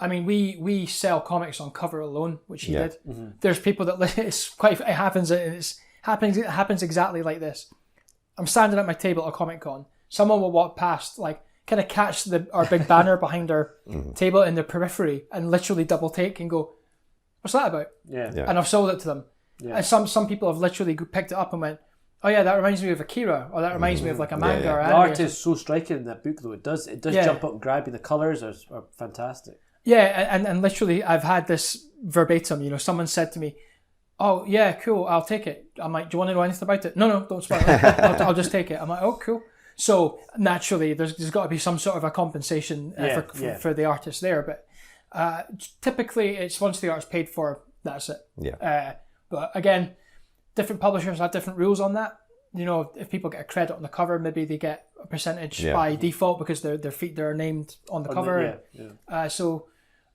S3: I mean, we sell comics on cover alone, which he did. There's people that it happens exactly like this. I'm standing at my table at a Comic-Con. Someone will walk past, like, kind of catch our big banner behind our table in the periphery and literally double take and go, "What's that about?" And I've sold it to them. And some people have literally picked it up and went, "Oh yeah, that reminds me of Akira," or "That reminds me of like a manga." Or
S4: the art is so striking in that book, though. It does jump up and grab you. The colours are fantastic. Yeah, and literally, I've had this verbatim. Someone said to me, "Oh yeah, cool, I'll take it." I'm like, "Do you want to know anything about it?" No, don't spoil it. I'll just take it. I'm like, "Oh, cool." So naturally, there's got to be some sort of a compensation for the artist there. But typically, it's once the art's paid for, that's it. But again, different publishers have different rules on that. If people get a credit on the cover, maybe they get a percentage by default because they're named on the cover. So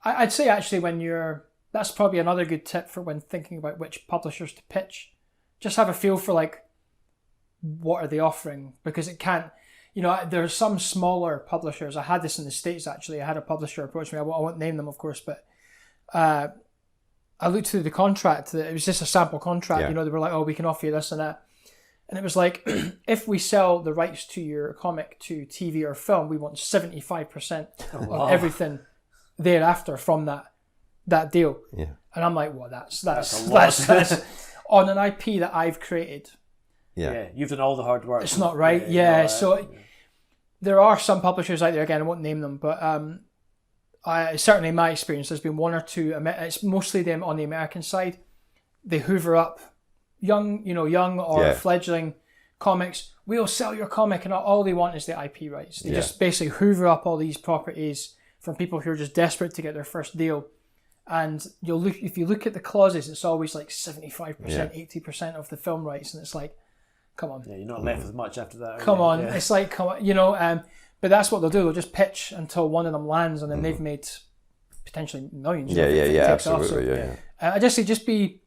S4: I'd say actually that's probably another good tip for when thinking about which publishers to pitch. Just have a feel for like, what are they offering? Because it can't, there are some smaller publishers. I had this in the States actually. I had a publisher approach me. I won't name them, of course, but I looked through the contract. It was just a sample contract. They were like, "Oh, we can offer you this and that." And it was like, if we sell the rights to your comic to TV or film, we want 75% of everything thereafter from that deal. And I'm like, well, that's on an IP that I've created. You've done all the hard work. It's not right. So
S3: there are some publishers out there, again, I won't name them, but certainly in my experience, there's been one or two, it's mostly them on the American side. They hoover up young or fledgling comics. We'll sell your comic, and all they want is the IP rights. They just basically hoover up all these properties from people who are just desperate to get their first deal. And if you look at the clauses, it's always like 75%, 80% of the film rights, and it's like, come on.
S4: Yeah, you're not left with much after that.
S3: Come on. Yeah. It's like, come on, but that's what they'll do. They'll just pitch until one of them lands, and then they've made potentially millions.
S2: Absolutely.
S3: I just say, just be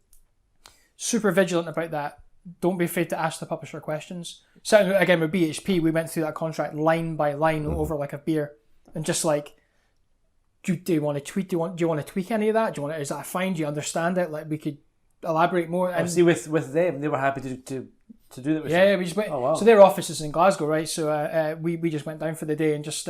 S3: super vigilant about that. Don't be afraid to ask the publisher questions. Certainly, again, with BHP, we went through that contract line by line over like a beer, and just like, do you want to tweak? Do you want to tweak any of that? Is that fine? Do you understand it? Like, we could elaborate more. And
S4: see, with them, they were happy to do that with
S3: we just went. Oh, wow. So their office is in Glasgow, right? So we just went down for the day and just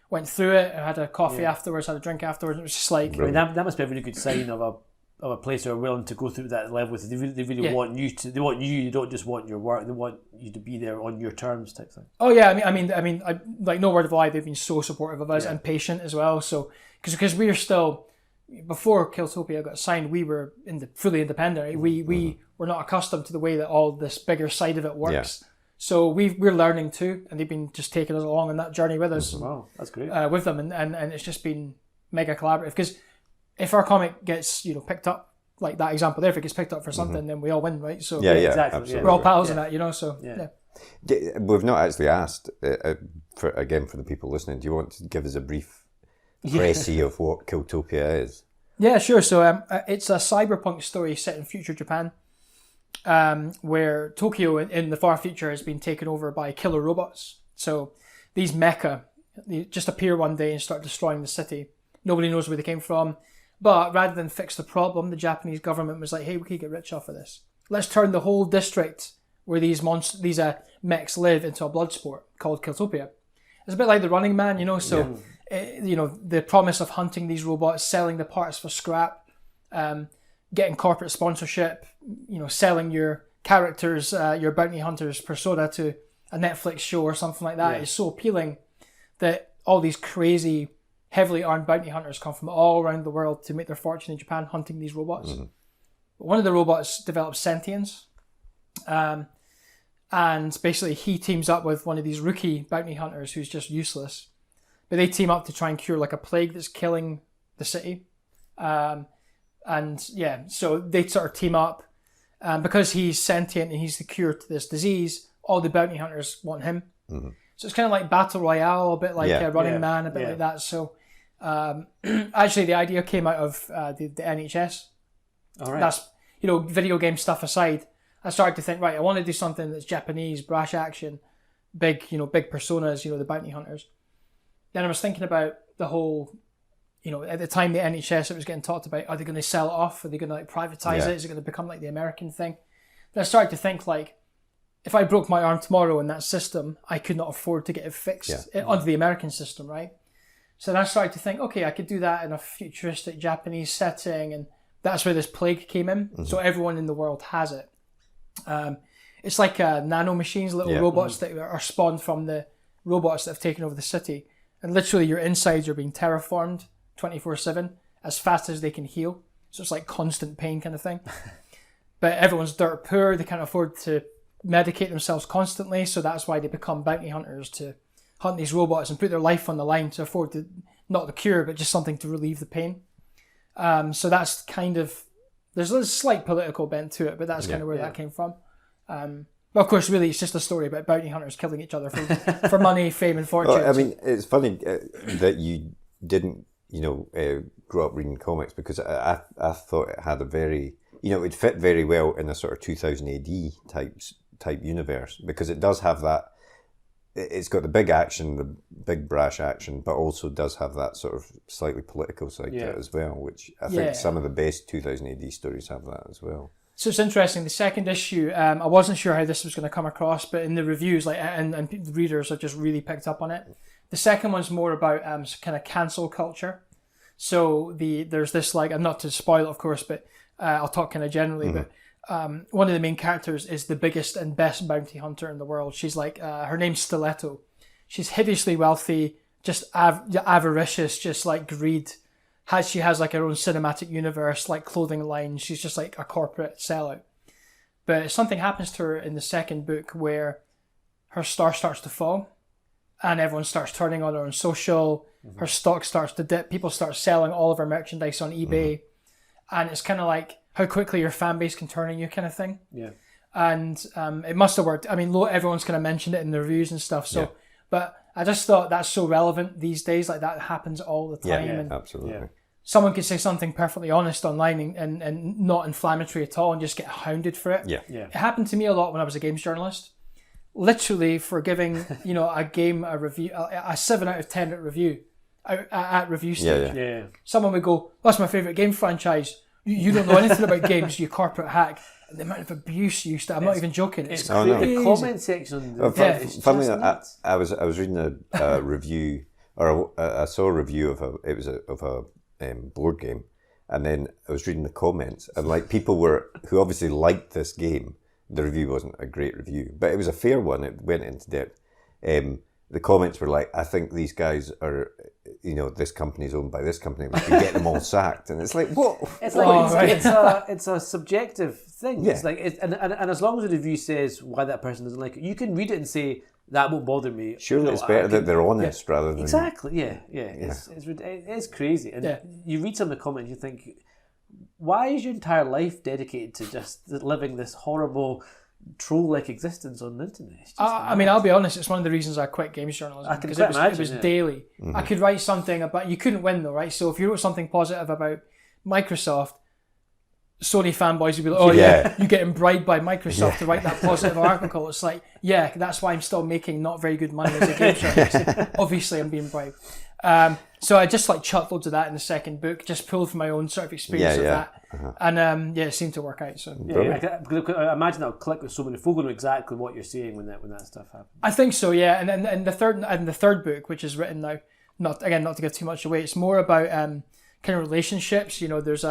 S3: went through it. I had a coffee afterwards, had a drink afterwards. It was just like,
S4: I mean, that must be a really good sign of a place who are willing to go through that level with you. They really want you to. They want you. They don't just want your work. They want you to be there on your terms, type thing.
S3: Oh yeah, I mean, like, no word of a lie. They've been so supportive of us and patient as well. So because we're still, before Killtopia got signed, we were fully independent. Right? We were not accustomed to the way that all this bigger side of it works. Yeah. So we're learning too, and they've been just taking us along on that journey with us.
S4: Wow, that's great.
S3: With them, and it's just been mega collaborative. Because if our comic gets picked up, like that example there, if it gets picked up for something, then we all win, right? So
S2: exactly.
S3: We're all pals in that, So
S2: we've not actually asked for the people listening. Do you want to give us a brief précis of what Killtopia is? Yeah,
S3: sure. So it's a cyberpunk story set in future Japan, where Tokyo in the far future has been taken over by killer robots. So these mecha, they just appear one day and start destroying the city. Nobody knows where they came from. But rather than fix the problem, the Japanese government was like, hey, we could get rich off of this. Let's turn the whole district where these mechs live into a blood sport called Killtopia. It's a bit like the Running Man, the promise of hunting these robots, selling the parts for scrap, getting corporate sponsorship, selling your characters, your bounty hunters persona to a Netflix show or something like that is so appealing that all these crazy, heavily armed bounty hunters come from all around the world to make their fortune in Japan hunting these robots. Mm-hmm. One of the robots develops sentience, and basically he teams up with one of these rookie bounty hunters who's just useless. But they team up to try and cure like a plague that's killing the city. So they sort of team up. Because he's sentient and he's the cure to this disease, all the bounty hunters want him. Mm-hmm. So it's kind of like Battle Royale, a bit like Running Man, a bit like that. So actually the idea came out of the NHS. All right. That's, video game stuff aside, I started to think, right, I want to do something that's Japanese, brash action, big personas, the bounty hunters. Then I was thinking about the whole, at the time the NHS, it was getting talked about, are they going to sell it off? Are they going to privatize it? Is it going to become like the American thing? Then I started to think like, if I broke my arm tomorrow in that system, I could not afford to get it fixed under the American system, right? So then I started to think, okay, I could do that in a futuristic Japanese setting, and that's where this plague came in. Mm-hmm. So everyone in the world has it. It's like nano machines, little robots that are spawned from the robots that have taken over the city. And literally your insides are being terraformed 24/7 as fast as they can heal. So it's like constant pain kind of thing. But everyone's dirt poor. They can't afford to medicate themselves constantly. So that's why they become bounty hunters to hunt these robots and put their life on the line to afford not the cure, but just something to relieve the pain. So that's kind of, there's a slight political bent to it, but that's kind of where that came from. But of course, really, it's just a story about bounty hunters killing each other for money, fame, and fortune.
S2: Well, I mean, it's funny that you didn't, grow up reading comics, because I thought it had a very, it fit very well in a sort of 2000 AD type universe, because it does have that. It's got the big action, the big brash action, but also does have that sort of slightly political side to it as well, which I think some of the best 2000 AD stories have that as well.
S3: So it's interesting. The second issue, I wasn't sure how this was going to come across, but in the reviews, and the readers have just really picked up on it. The second one's more about kind of cancel culture. So there's this, like, not to spoil it, of course, but I'll talk kind of generally. But one of the main characters is the biggest and best bounty hunter in the world. She's like, her name's Stiletto. she's hideously wealthy, just avaricious, just like greed. She has like her own cinematic universe, like clothing line. She's just like a corporate sellout. But something happens to her in the second book where her star starts to fall and everyone starts turning on her on social. Her stock starts to dip. People start selling all of her merchandise on eBay. And it's kind of like how quickly your fan base can turn on you kind of thing.
S4: Yeah.
S3: And it must have worked. I mean, everyone's kind of mentioned it in the reviews and stuff. So, but I just thought that's so relevant these days. Like that happens all the time.
S2: Yeah,
S3: and
S2: absolutely.
S3: someone could say something perfectly honest online and not inflammatory at all and just get hounded for it.
S2: Yeah.
S3: It happened to me a lot when I was a games journalist. Literally for giving, a game a review, a 7 out of 10 review at review stage.
S4: Yeah.
S3: Someone would go, "That's my favourite game franchise. You don't know anything about games, you corporate hack." And the amount of abuse you used to, I'm not even joking. It's crazy.
S4: The comment section.
S2: Funnily enough, I was reading a review, or I saw a review of a board game, and then I was reading the comments, and like people who obviously liked this game. The review wasn't a great review, but it was a fair one. It went into depth. The comments were like, "I think these guys are, this company's owned by this company. We should get them all sacked." And it's like, what?
S4: It's like it's a subjective thing.
S2: Yeah.
S4: It's like and as long as the review says why that person doesn't like it, you can read it and say that won't bother me.
S2: Surely it's better that they're honest rather than
S4: exactly. Yeah. It's crazy. And you read some of the comments, you think, why is your entire life dedicated to just living this horrible troll-like existence on the internet?
S3: I mean, I'll be honest, it's one of the reasons I quit games journalism. Because it was daily. Mm-hmm. I could write something about... You couldn't win though, right? So if you wrote something positive about Microsoft, Sony fanboys would be like, "Oh yeah, you're getting bribed by Microsoft to write that positive article." It's like, yeah, that's why I'm still making not very good money as a game journalist. Obviously, I'm being bribed. So I just like chucked loads of that in the second book, just pulled from my own sort of experience of that. And it seemed to work out. So
S4: I imagine that'll click with so many folk, know exactly what you're saying when that stuff happens.
S3: I think so, yeah. And then the third book, which is written now, not to give too much away, it's more about kind of relationships. There's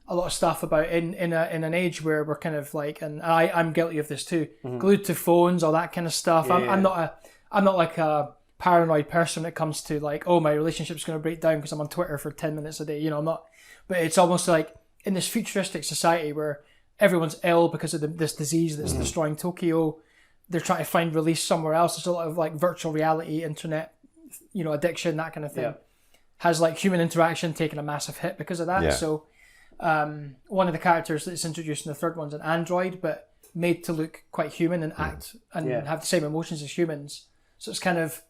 S3: a lot of stuff about in an age where we're kind of like, and I'm guilty of this too, glued to phones, all that kind of stuff. I'm not like a paranoid person when it comes to like, oh, my relationship's going to break down because I'm on Twitter for 10 minutes a day. I'm not. But it's almost like in this futuristic society where everyone's ill because of this disease that's destroying Tokyo, they're trying to find release somewhere else. There's a lot of like virtual reality, internet, addiction, that kind of thing. Yeah. Has like human interaction taken a massive hit because of that. Yeah. So one of the characters that's introduced in the third one's an android, but made to look quite human and act and have the same emotions as humans. So it's kind of,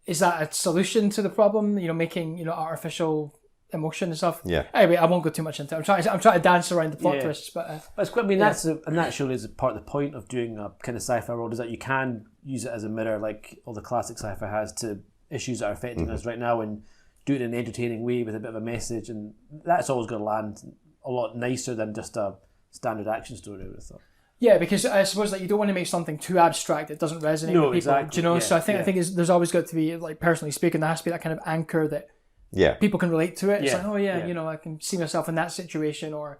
S3: is that a solution to the problem? Making artificial emotion and stuff.
S2: Yeah.
S3: Anyway, I won't go too much into it. I'm trying to dance around the plot twists, but
S4: it's quite. I mean, that surely is part of the point of doing a kind of sci-fi world, is that you can use it as a mirror, like all the classic sci-fi has, to issues that are affecting us right now, and do it in an entertaining way with a bit of a message, and that's always going to land a lot nicer than just a standard action story, I would have thought. Yeah, because I suppose that you don't want to make something too abstract that doesn't resonate with people. Exactly. Do you know? Yeah, so I think there's always got to be, like, personally speaking, there has to be that kind of anchor that people can relate to it. It's like, oh yeah, I can see myself in that situation, or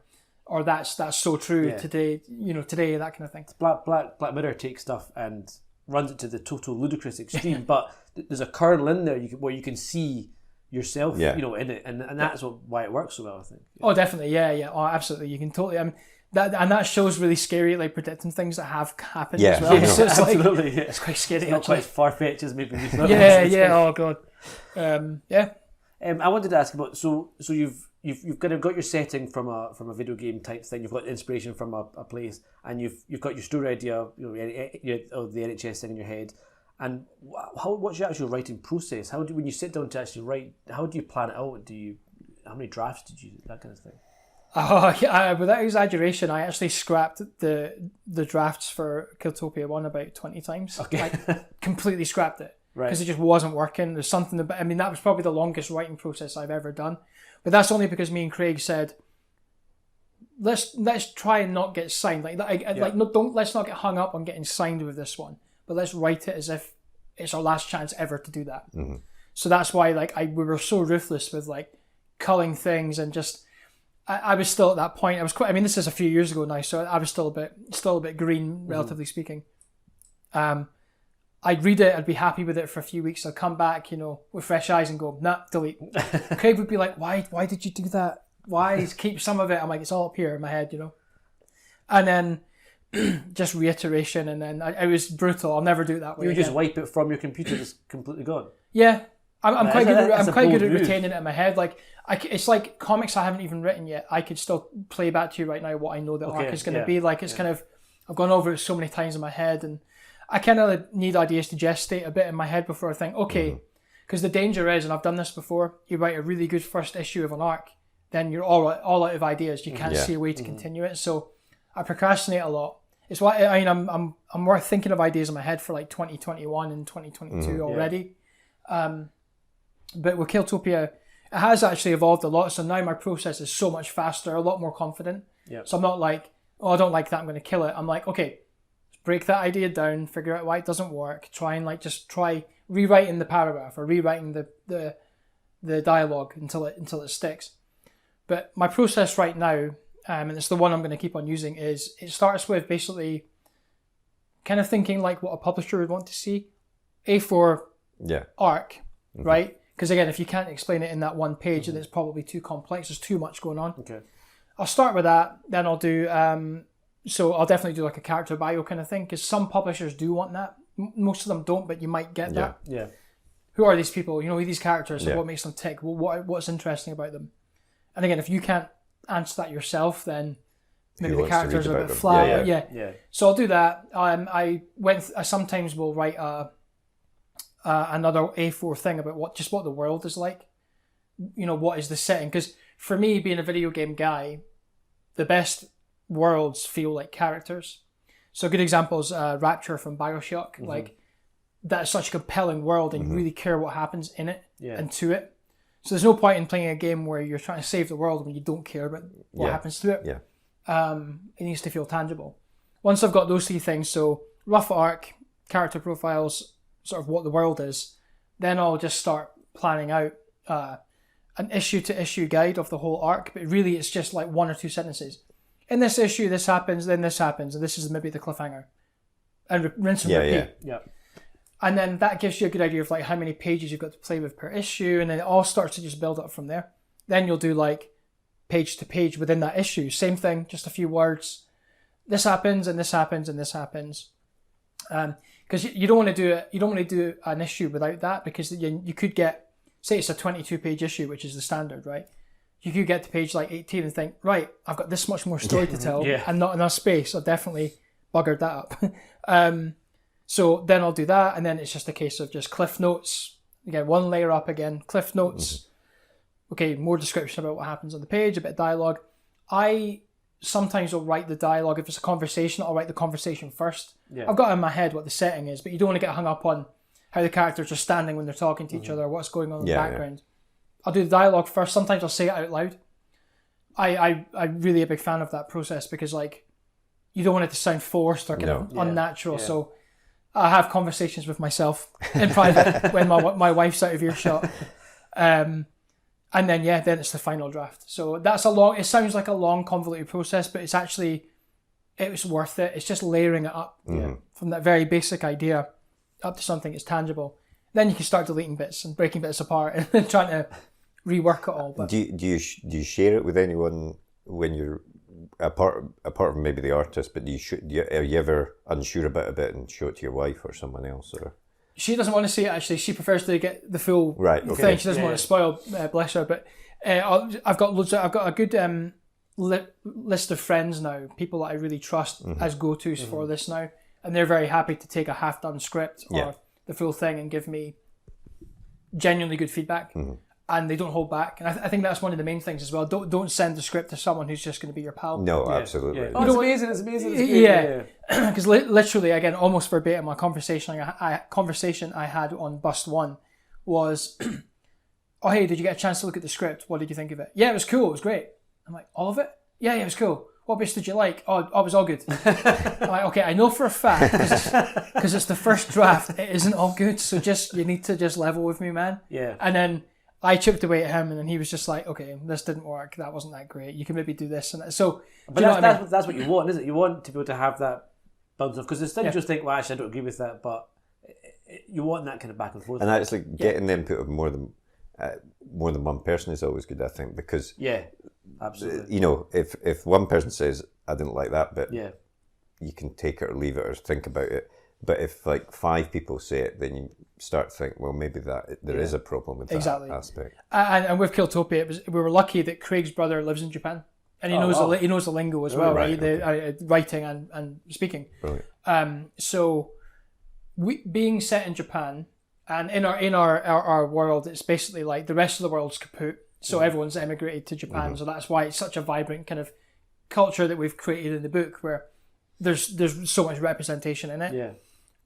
S4: that's so true today. Today, that kind of thing. Black Mirror takes stuff and runs it to the total ludicrous extreme, but there's a kernel in there where you can see yourself, in it, and that's why it works so well, I think. Oh, definitely, yeah. Oh, absolutely. You can totally. That show's really scary, like predicting things that have happened as well. So it's absolutely, it's quite scary. It's not quite as far-fetched as maybe we thought. Oh god. I wanted to ask about so you've kind of got your setting from a video game type thing. You've got inspiration from a place, and you've got your story idea, of the NHS thing in your head. And what's your actual writing process? When you sit down to actually write, how do you plan it out? How many drafts did you do? That kind of thing. Without exaggeration, I actually scrapped the drafts for Killtopia 1 about 20 times. Okay. I completely scrapped it. Right. Because it just wasn't working. There's something about, that was probably the longest writing process I've ever done. But that's only because me and Craig said, let's try and not get signed. Let's not get hung up on getting signed with this one. But let's write it as if it's our last chance ever to do that. Mm-hmm. So that's why we were so ruthless with culling things, and just I was still at that point. I was quite. This is a few years ago now, so I was still a bit green, relatively speaking.
S3: I'd read it, I'd be happy with it for a few weeks, I'd come back, with fresh eyes and go, nah, delete. Craig would be like, why did you do that? Why keep some of it? I'm like, it's all up here in my head, And then just reiteration, and then it was brutal. I'll never do it that way.
S4: You just wipe it from your computer, just completely gone.
S3: Yeah. I'm quite good at
S4: move.
S3: retaining it in my head. Like, it's like comics I haven't even written yet. I could still play back to you right now what I know the arc is going to be. Like, it's kind of, I've gone over it so many times in my head, and I kind of need ideas to gestate a bit in my head before I think, okay, because the danger is, and I've done this before, you write a really good first issue of an arc, then you're all out of ideas. You can't see a way to continue it. So I procrastinate a lot. It's why I'm more thinking of ideas in my head for like 2021 and 2022 already. But with Killtopia, it has actually evolved a lot. So now my process is so much faster, a lot more confident.
S4: Yeah.
S3: So I'm not like, oh, I don't like that, I'm going to kill it. I'm like, okay, break that idea down, figure out why it doesn't work, try and try rewriting the paragraph or rewriting the dialogue until it sticks. But my process right now, and it's the one I'm going to keep on using, is it starts with basically kind of thinking like what a publisher would want to see. A4 arc, right? Because again, if you can't explain it in that one page, then it's probably too complex. There's too much going on.
S4: Okay.
S3: I'll start with that. Then I'll do, so I'll definitely do like a character bio kind of thing, because some publishers do want that. Most of them don't, but you might get that.
S4: Yeah.
S3: Who are these people? Who are these characters? What makes them tick? What's interesting about them? And again, if you can't answer that yourself, then maybe the characters are a bit flat. Yeah. So I'll do that. I sometimes will write another A4 thing about what the world is like. What is the setting? Because for me, being a video game guy, the best worlds feel like characters. So a good example is Rapture from BioShock. Like, that's such a compelling world, and you really care what happens in it and to it. So there's no point in playing a game where you're trying to save the world when you don't care about what happens to it.
S2: Yeah.
S3: It needs to feel tangible. Once I've got those three things, so rough arc, character profiles, sort of what the world is, then I'll just start planning out an issue-to-issue guide of the whole arc. But really, it's just like 1 or 2 sentences. In this issue, this happens, then this happens, and this is maybe the cliffhanger. And rinse and repeat.
S4: Yeah.
S3: And then that gives you a good idea of like how many pages you've got to play with per issue, and then it all starts to just build up from there. Then you'll do like page to page within that issue. Same thing, just a few words. This happens, and this happens, and this happens. Because you don't want to do it. You don't want to do an issue without that, because you could get, say it's a 22-page issue, which is the standard, right? You could get to page like 18 and think, right, I've got this much more story to tell and not enough space. I've definitely buggered that up. So then I'll do that, and then it's just a case of just cliff notes. Again, one layer up again, cliff notes. Okay, more description about what happens on the page, a bit of dialogue. I sometimes will write the dialogue. If it's a conversation, I'll write the conversation first. Yeah. I've got in my head what the setting is, but you don't want to get hung up on how the characters are standing when they're talking to each other, what's going on in the background. I'll do the dialogue first. Sometimes I'll say it out loud. I'm really a big fan of that process, because like, you don't want it to sound forced or kind of unnatural. Yeah. So I have conversations with myself in private when my wife's out of earshot. And then it's the final draft. So that's it sounds like a long, convoluted process, but it's worth it. It's just layering it up from that very basic idea up to something that's tangible. Then you can start deleting bits and breaking bits apart and then trying to rework it all. But
S2: do you share it with anyone when you're apart from maybe the artist? But are you ever unsure about a bit and show it to your wife or someone else? Or
S3: she doesn't want to see it. Actually, she prefers to get the full thing. She doesn't want to spoil. Bless her. But I've got a good list of friends now, people that I really trust as go-tos for this now, and they're very happy to take a half-done script or the full thing and give me genuinely good feedback, and they don't hold back. And I think that's one of the main things as well. Don't send the script to someone who's just going to be your pal.
S2: No, absolutely.
S4: Yeah. Oh, it's amazing.
S3: Because literally, again, almost verbatim, my conversation I had on Bust 1 was, oh, hey, did you get a chance to look at the script? What did you think of it? Yeah, it was cool. It was great. I'm like, all of it? Yeah, it was cool. What bits did you like? Oh, it was all good. I'm like, okay, I know for a fact, because it's the first draft, it isn't all good, so you need to just level with me, man.
S4: Yeah.
S3: And then I chipped away at him, and then he was just like, okay, this didn't work, that wasn't that great, you can maybe do this and that. So,
S4: but that's what you want, isn't it? You want to be able to have that bounce off, because there's things you just think, well, actually, I don't agree with that, but you want that kind of back and forth.
S2: And actually getting the input of more than one person is always good, I think, because
S4: absolutely.
S2: You know, if one person says I didn't like that bit, you can take it or leave it or think about it. But if like 5 people say it, then you start to think, well, maybe there is a problem with that aspect.
S3: And with Killtopia, we were lucky that Craig's brother lives in Japan, and he knows the lingo as well, right? The writing and speaking.
S2: Brilliant.
S3: So we being set in Japan, and in our world, it's basically like the rest of the world's kaput. So everyone's emigrated to Japan. So that's why it's such a vibrant kind of culture that we've created in the book, where there's so much representation in it.
S4: Yeah.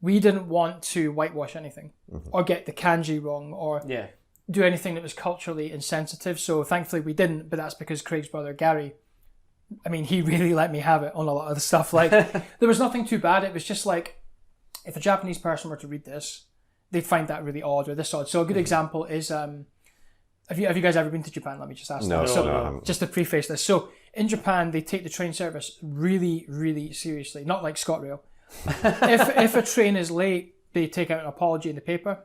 S3: We didn't want to whitewash anything or get the kanji wrong or do anything that was culturally insensitive. So thankfully we didn't, but that's because Craig's brother Gary, I mean, he really let me have it on a lot of the stuff. Like there was nothing too bad. It was just like, if a Japanese person were to read this, they'd find that really odd or this odd. So a good example is, have you guys ever been to Japan? Let me just ask that. So just to preface this. So in Japan, they take the train service really, really seriously. Not like ScotRail. if a train is late, they take out an apology in the paper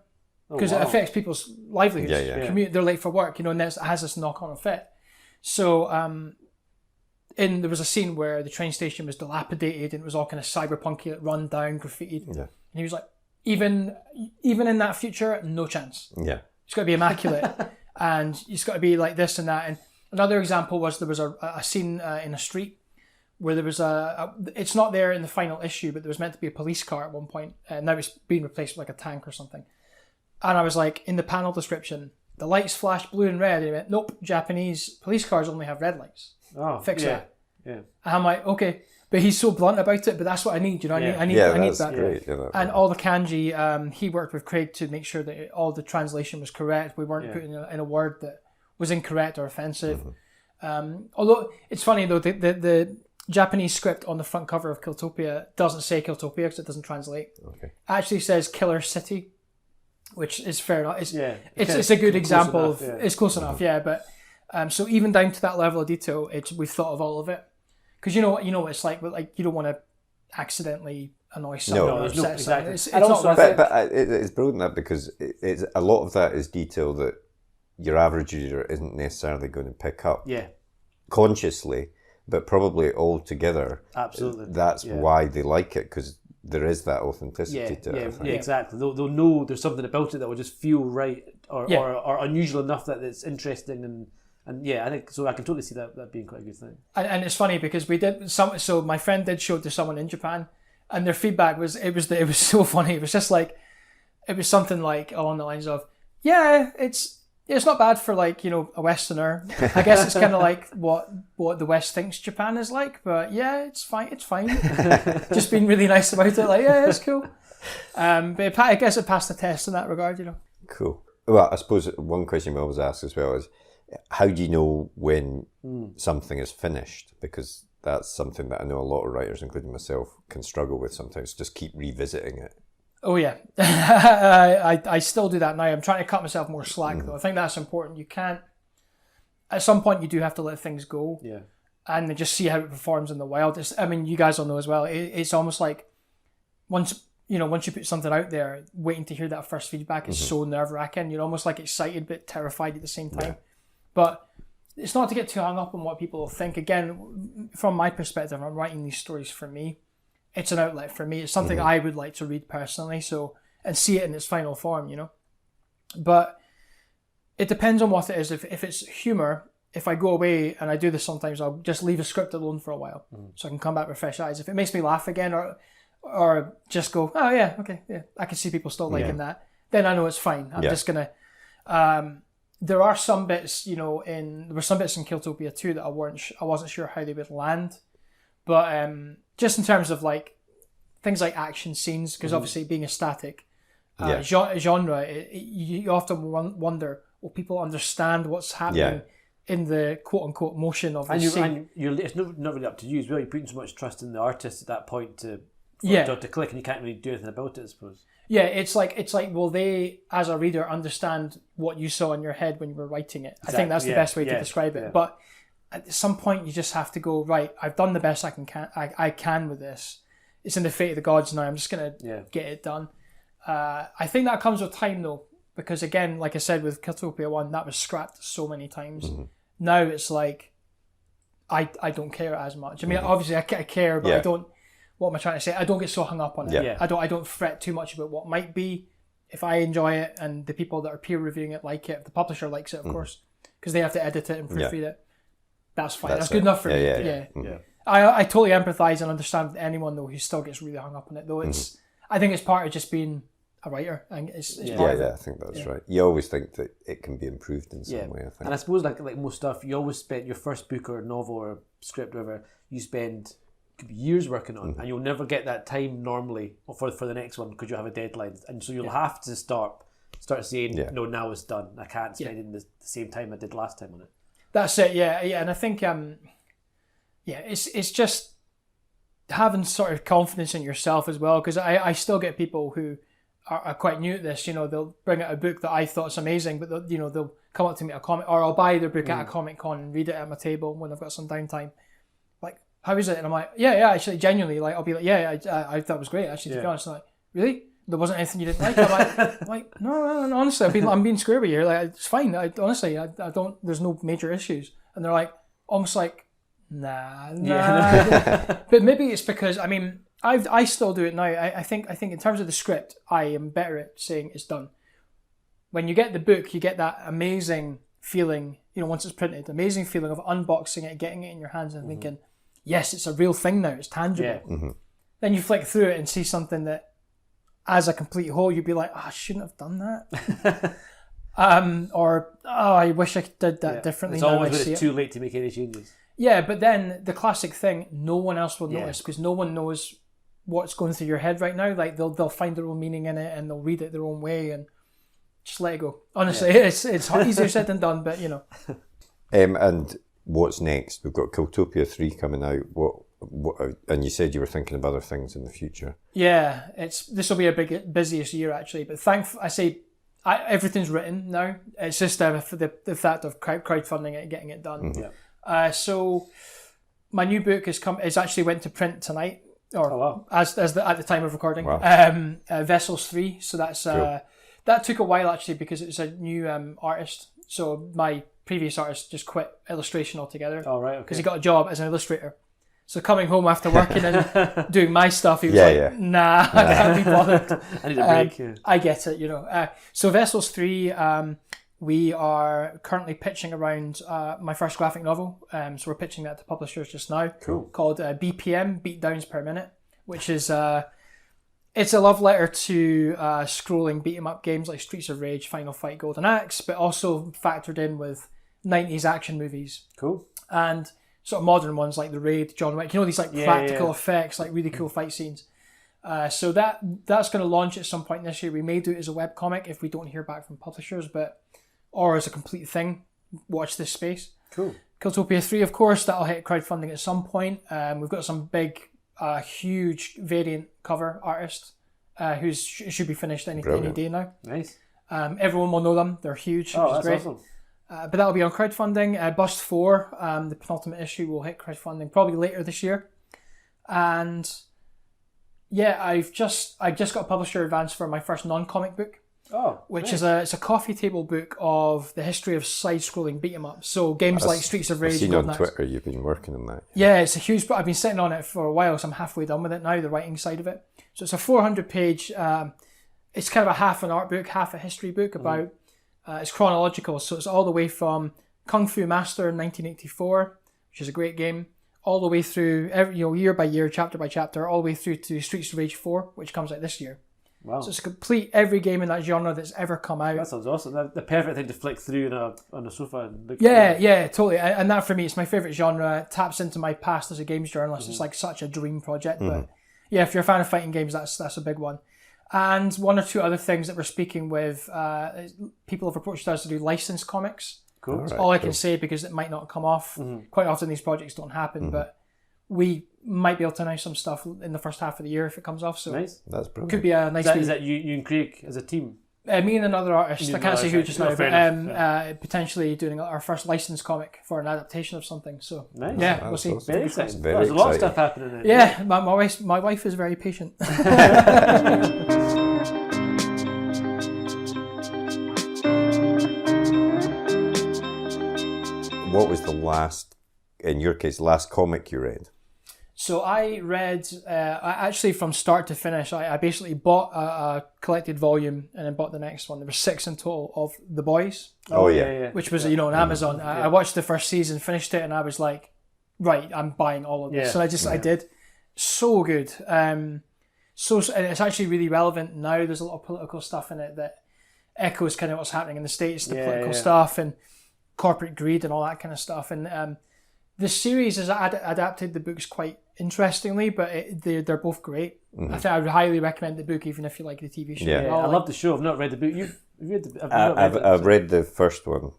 S3: because it affects people's livelihoods. Commute, they're late for work, and it has this knock-on effect. So there was a scene where the train station was dilapidated and it was all kind of cyberpunky, run down, graffitied. And he was like, even in that future, no chance. It's got to be immaculate. And it's got to be like this and that. And another example was there was a scene in a street where there was it's not there in the final issue, but there was meant to be a police car at one point, and now it's being replaced with like a tank or something. And I was like, in the panel description, the lights flashed blue and red. And he went, nope, Japanese police cars only have red lights. Fix that. Yeah. And I'm like, okay. But he's so blunt about it, but that's what I need, I need that.
S2: Great.
S3: And all the kanji, he worked with Craig to make sure that all the translation was correct. We weren't putting in a word that was incorrect or offensive. Although, it's funny though, the Japanese script on the front cover of Killtopia doesn't say Killtopia because it doesn't translate. It actually says Killer City, which is fair enough. It's a good example of it's close enough, but so even down to that level of detail, we've thought of all of it, because you know what it's like you don't want to accidentally annoy someone or upset someone. It's
S2: it's brilliant that, because it's a lot of that is detail that your average reader isn't necessarily going to pick up consciously. But probably all together, absolutely, that's why they like it, because there is that authenticity to it.
S4: Yeah, exactly. They'll know there's something about it that will just feel right or unusual enough that it's interesting, and I think so. I can totally see that being quite a good thing. And
S3: it's funny because we did so my friend did show it to someone in Japan, and their feedback was it was so funny. It was just like it was something like along the lines of it's not bad for a Westerner. I guess it's kind of like what the West thinks Japan is like, but it's fine. Just being really nice about it, it's cool. But I guess it passed the test in that regard,
S2: Cool. Well, I suppose one question we always ask as well is, how do you know when something is finished? Because that's something that I know a lot of writers, including myself, can struggle with sometimes. Just keep revisiting it.
S3: Oh yeah, I still do that now. I'm trying to cut myself more slack though. I think that's important. You can't. At some point, you do have to let things go, and then just see how it performs in the wild. You guys will know as well. It's almost like once you put something out there, waiting to hear that first feedback is so nerve-wracking. You're almost like excited but terrified at the same time. But it's not to get too hung up on what people will think. Again, from my perspective, I'm writing these stories for me. It's an outlet for me. It's something I would like to read personally, and see it in its final form, But it depends on what it is. If it's humor, if I go away, and I do this sometimes, I'll just leave a script alone for a while, so I can come back with fresh eyes. If it makes me laugh again, or just go, oh yeah, okay, yeah, I can see people still liking that, then I know it's fine. I'm just gonna. There are some bits, there were some bits in Killtopia too that I wasn't sure how they would land, but just in terms of things like action scenes, because obviously being a static genre, you often wonder, will people understand what's happening in the quote-unquote motion of the scene?
S4: And it's not really up to you as well. You're putting so much trust in the artist at that point to click, and you can't really do anything about it, I suppose. Yeah,
S3: it's like will they, as a reader, understand what you saw in your head when you were writing it? Exactly. I think that's the best way to describe it. But at some point, you just have to go, right, I've done the best I can with this. It's in the fate of the gods now. I'm just going to get it done. I think that comes with time though, because again, like I said with Killtopia 1, that was scrapped so many times. Now it's like, I don't care as much. I mean, obviously I care, but I don't. What am I trying to say? I don't get so hung up on it.
S2: Yeah.
S3: I don't fret too much about what might be. If I enjoy it and the people that are peer reviewing it like it, if the publisher likes it, of course, because they have to edit it and proofread it, that's fine. That's good enough for me. Yeah. I totally empathise and understand anyone though who still gets really hung up on it. Though it's, I think it's part of just being a writer. And it's part of it.
S2: I think that's right. You always think that it can be improved in some way. I think.
S4: And I suppose like most stuff, you always spend your first book or novel or script, or whatever, you spend could be years working on, and you'll never get that time normally for the next one because you have a deadline, and so you'll have to start saying, no, now it's done. I can't spend in the same time I did last time on it.
S3: That's it. Yeah, and I think it's just having sort of confidence in yourself as well, because I still get people who are quite new at this. They'll bring out a book that I thought is amazing, but they'll come up to me at a comic, or I'll buy their book at a Comic Con and read it at my table when I've got some downtime. Like, how is it? And I'm like, actually, genuinely, like, I'll be like, I thought it was great, actually, to be honest. I'm like, really? There wasn't anything you didn't like? I'm like, no, honestly, I'm being square with you. Like, it's fine. Honestly, I don't. There's no major issues. And they're like, almost like, nah. But maybe it's because I still do it now. I think in terms of the script, I am better at saying it's done. When you get the book, you get that amazing feeling. Once it's printed, amazing feeling of unboxing it, getting it in your hands, and thinking, yes, it's a real thing now. It's tangible. Yeah. Then you flick through it and see something that, as a complete whole, you'd be like, I shouldn't have done that. I wish I did that differently.
S4: It's always when it's too late to make any changes.
S3: Yeah, but then the classic thing, no one else will notice because no one knows what's going through your head right now. Like they'll find their own meaning in it and they'll read it their own way and just let it go. Honestly, it's easier said than done, but
S2: And what's next? We've got Killtopia 3 coming out. What? And you said you were thinking of other things in the future. Yeah,
S3: this will be a busiest year actually. But everything's written now. It's just the fact of crowdfunding it, getting it done. So my new book is actually went to print tonight, or at the time of recording. Wow. Vessels 3. So that's cool. That took a while actually because it was a new artist. So my previous artist just quit illustration altogether.
S4: Oh, right.
S3: Because he got a job as an illustrator. So coming home after working and doing my stuff, he was nah, I can't be bothered.
S4: I need a break.
S3: I get it, So Vessels 3, we are currently pitching around my first graphic novel. So we're pitching that to publishers just now.
S2: Cool.
S3: Called BPM, Beatdowns Per Minute, which is it's a love letter to scrolling beat 'em up games like Streets of Rage, Final Fight, Golden Axe, but also factored in with 90s action movies.
S4: Cool.
S3: And sort of modern ones like The Raid, John Wick, these like practical effects, like really cool fight scenes. So that's going to launch at some point this year. We may do it as a webcomic if we don't hear back from publishers, or as a complete thing. Watch this space.
S4: Cool.
S3: Killtopia 3, of course, that'll hit crowdfunding at some point. We've got some big, huge variant cover artist who should be finished any day now.
S4: Nice.
S3: Everyone will know them. They're huge.
S4: Oh,
S3: which is
S4: that's
S3: great.
S4: Awesome.
S3: But that'll be on crowdfunding. Bust 4, the penultimate issue, will hit crowdfunding probably later this year. And yeah, I've just got a publisher advance for my first non-comic book.
S4: Oh,
S3: which is a coffee table book of the history of side-scrolling beat 'em ups. So games like Streets of Rage.
S2: I've seen on Twitter you've been working on that.
S3: Yeah, it's a huge. I've been sitting on it for a while, so I'm halfway done with it now. The writing side of it. So it's a 400-page. It's kind of a half an art book, half a history book about. It's chronological, so it's all the way from Kung Fu Master in 1984, which is a great game, all the way through year by year, chapter by chapter, all the way through to Streets of Rage 4, which comes out this year.
S4: Wow!
S3: So it's a complete every game in that genre that's ever come out.
S4: That sounds awesome. The perfect thing to flick through on a sofa and look.
S3: Yeah, totally. And that for me, it's my favorite genre. It taps into my past as a games journalist. It's like such a dream project. But yeah, if you're a fan of fighting games, that's a big one. And one or two other things that we're speaking with, people have approached us to do licensed comics.
S4: Cool.
S3: That's all I can say because it might not come off. Quite often these projects don't happen, but we might be able to announce some stuff in the first half of the year if it comes off. So
S4: nice.
S2: That's brilliant.
S3: Could be a nice.
S4: Is that you and Craig as a team?
S3: Me and another artist. I can't say who just now, but potentially doing our first licensed comic for an adaptation of something. So
S4: nice.
S3: Yeah, we'll see.
S2: Awesome.
S4: Very exciting.
S2: Very
S4: There's a lot of
S2: exciting.
S4: stuff happening.
S3: Yeah, my wife is very patient.
S2: what was the last, in your case, last comic you read?
S3: So I read, actually from start to finish, I basically bought a collected volume and then bought the next one. There were 6 in total of The Boys.
S2: Oh yeah.
S3: Which was, on Amazon. I watched the first season, finished it, and I was like, right, I'm buying all of this.
S4: Yeah.
S3: So I did. So good. And it's actually really relevant now. There's a lot of political stuff in it that echoes kind of what's happening in the States, the political stuff and corporate greed and all that kind of stuff. And the series has adapted the books quite interestingly, but they're both great. I think I would highly recommend the book, even if you like the TV show.
S2: Yeah.
S4: I love the show. I've not read the book. You've read the.
S2: I've read the first one,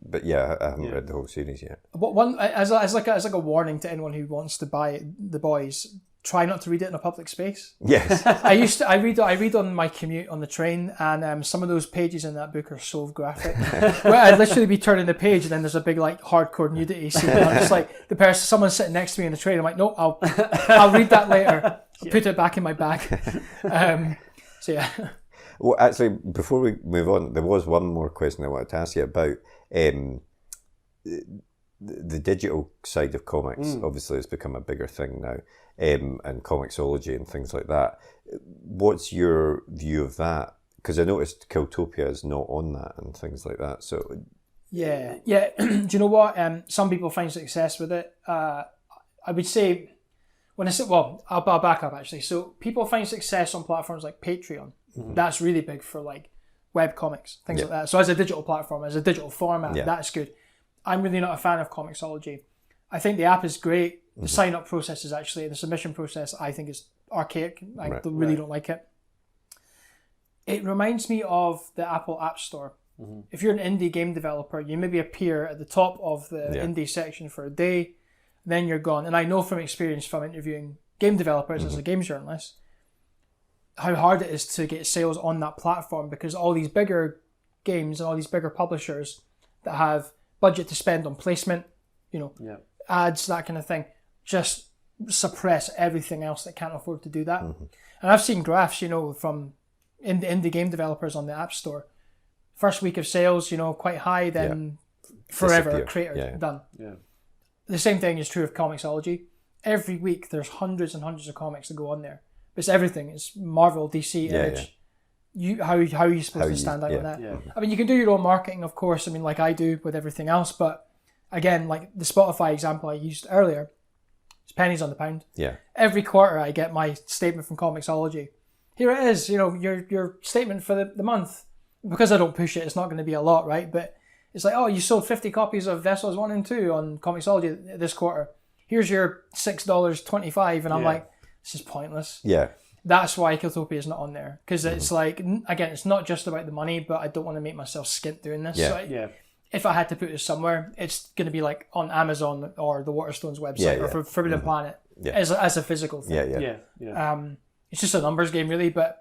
S2: but yeah, I haven't read the whole series yet.
S3: But one as like a warning to anyone who wants to buy The Boys, try not to read it in a public space.
S2: Yes.
S3: I read on my commute on the train, and some of those pages in that book are so graphic. Where I'd literally be turning the page, and then there's a big like hardcore nudity scene. And I'm just like someone's sitting next to me in the train. I'm like, no, I'll read that later. Put it back in my bag. So yeah.
S2: Well, actually, before we move on, there was one more question I wanted to ask you about the digital side of comics. Obviously, it's become a bigger thing now, and comicsology and things like that. What's your view of that? Because I noticed Killtopia is not on that and things like that. So
S3: yeah. Do you know what? Some people find success with it. I would say when I say, well, I'll back up actually. So people find success on platforms like Patreon. That's really big for like web comics, things like that. So as a digital platform, as a digital format, that's good. I'm really not a fan of comicsology. I think the app is great. The sign-up process is actually, the submission process, I think is archaic. I really don't like it. It reminds me of the Apple App Store. If you're an indie game developer, you maybe appear at the top of the indie section for a day, then you're gone. And I know from experience from interviewing game developers as a games journalist, how hard it is to get sales on that platform, because all these bigger games and all these bigger publishers that have budget to spend on placement, ads, that kind of thing, just suppress everything else that can't afford to do that. And I've seen graphs, from indie game developers on the App Store. First week of sales, quite high, then forever a creator done. Yeah. The same thing is true of comicsology. Every week there's hundreds and hundreds of comics that go on there. It's everything. It's Marvel, DC, Image. How are you supposed to stand out on that? Yeah. I mean, you can do your own marketing, of course. I mean, like I do with everything else. But again, like the Spotify example I used earlier, it's pennies on the pound. Yeah. Every quarter I get my statement from Comixology. Here it is. Your statement for the month. Because I don't push it, it's not going to be a lot, right? But it's like, oh, you sold 50 copies of Vessels 1 and 2 on Comixology this quarter. Here's your $6.25, and I'm like, this is pointless. Yeah. That's why Killtopia is not on there. Because it's like, again, it's not just about the money, but I don't want to make myself skint doing this. Yeah. So if I had to put it somewhere, it's going to be like on Amazon or the Waterstones website or for Forbidden Planet as a physical thing. It's just a numbers game, really. But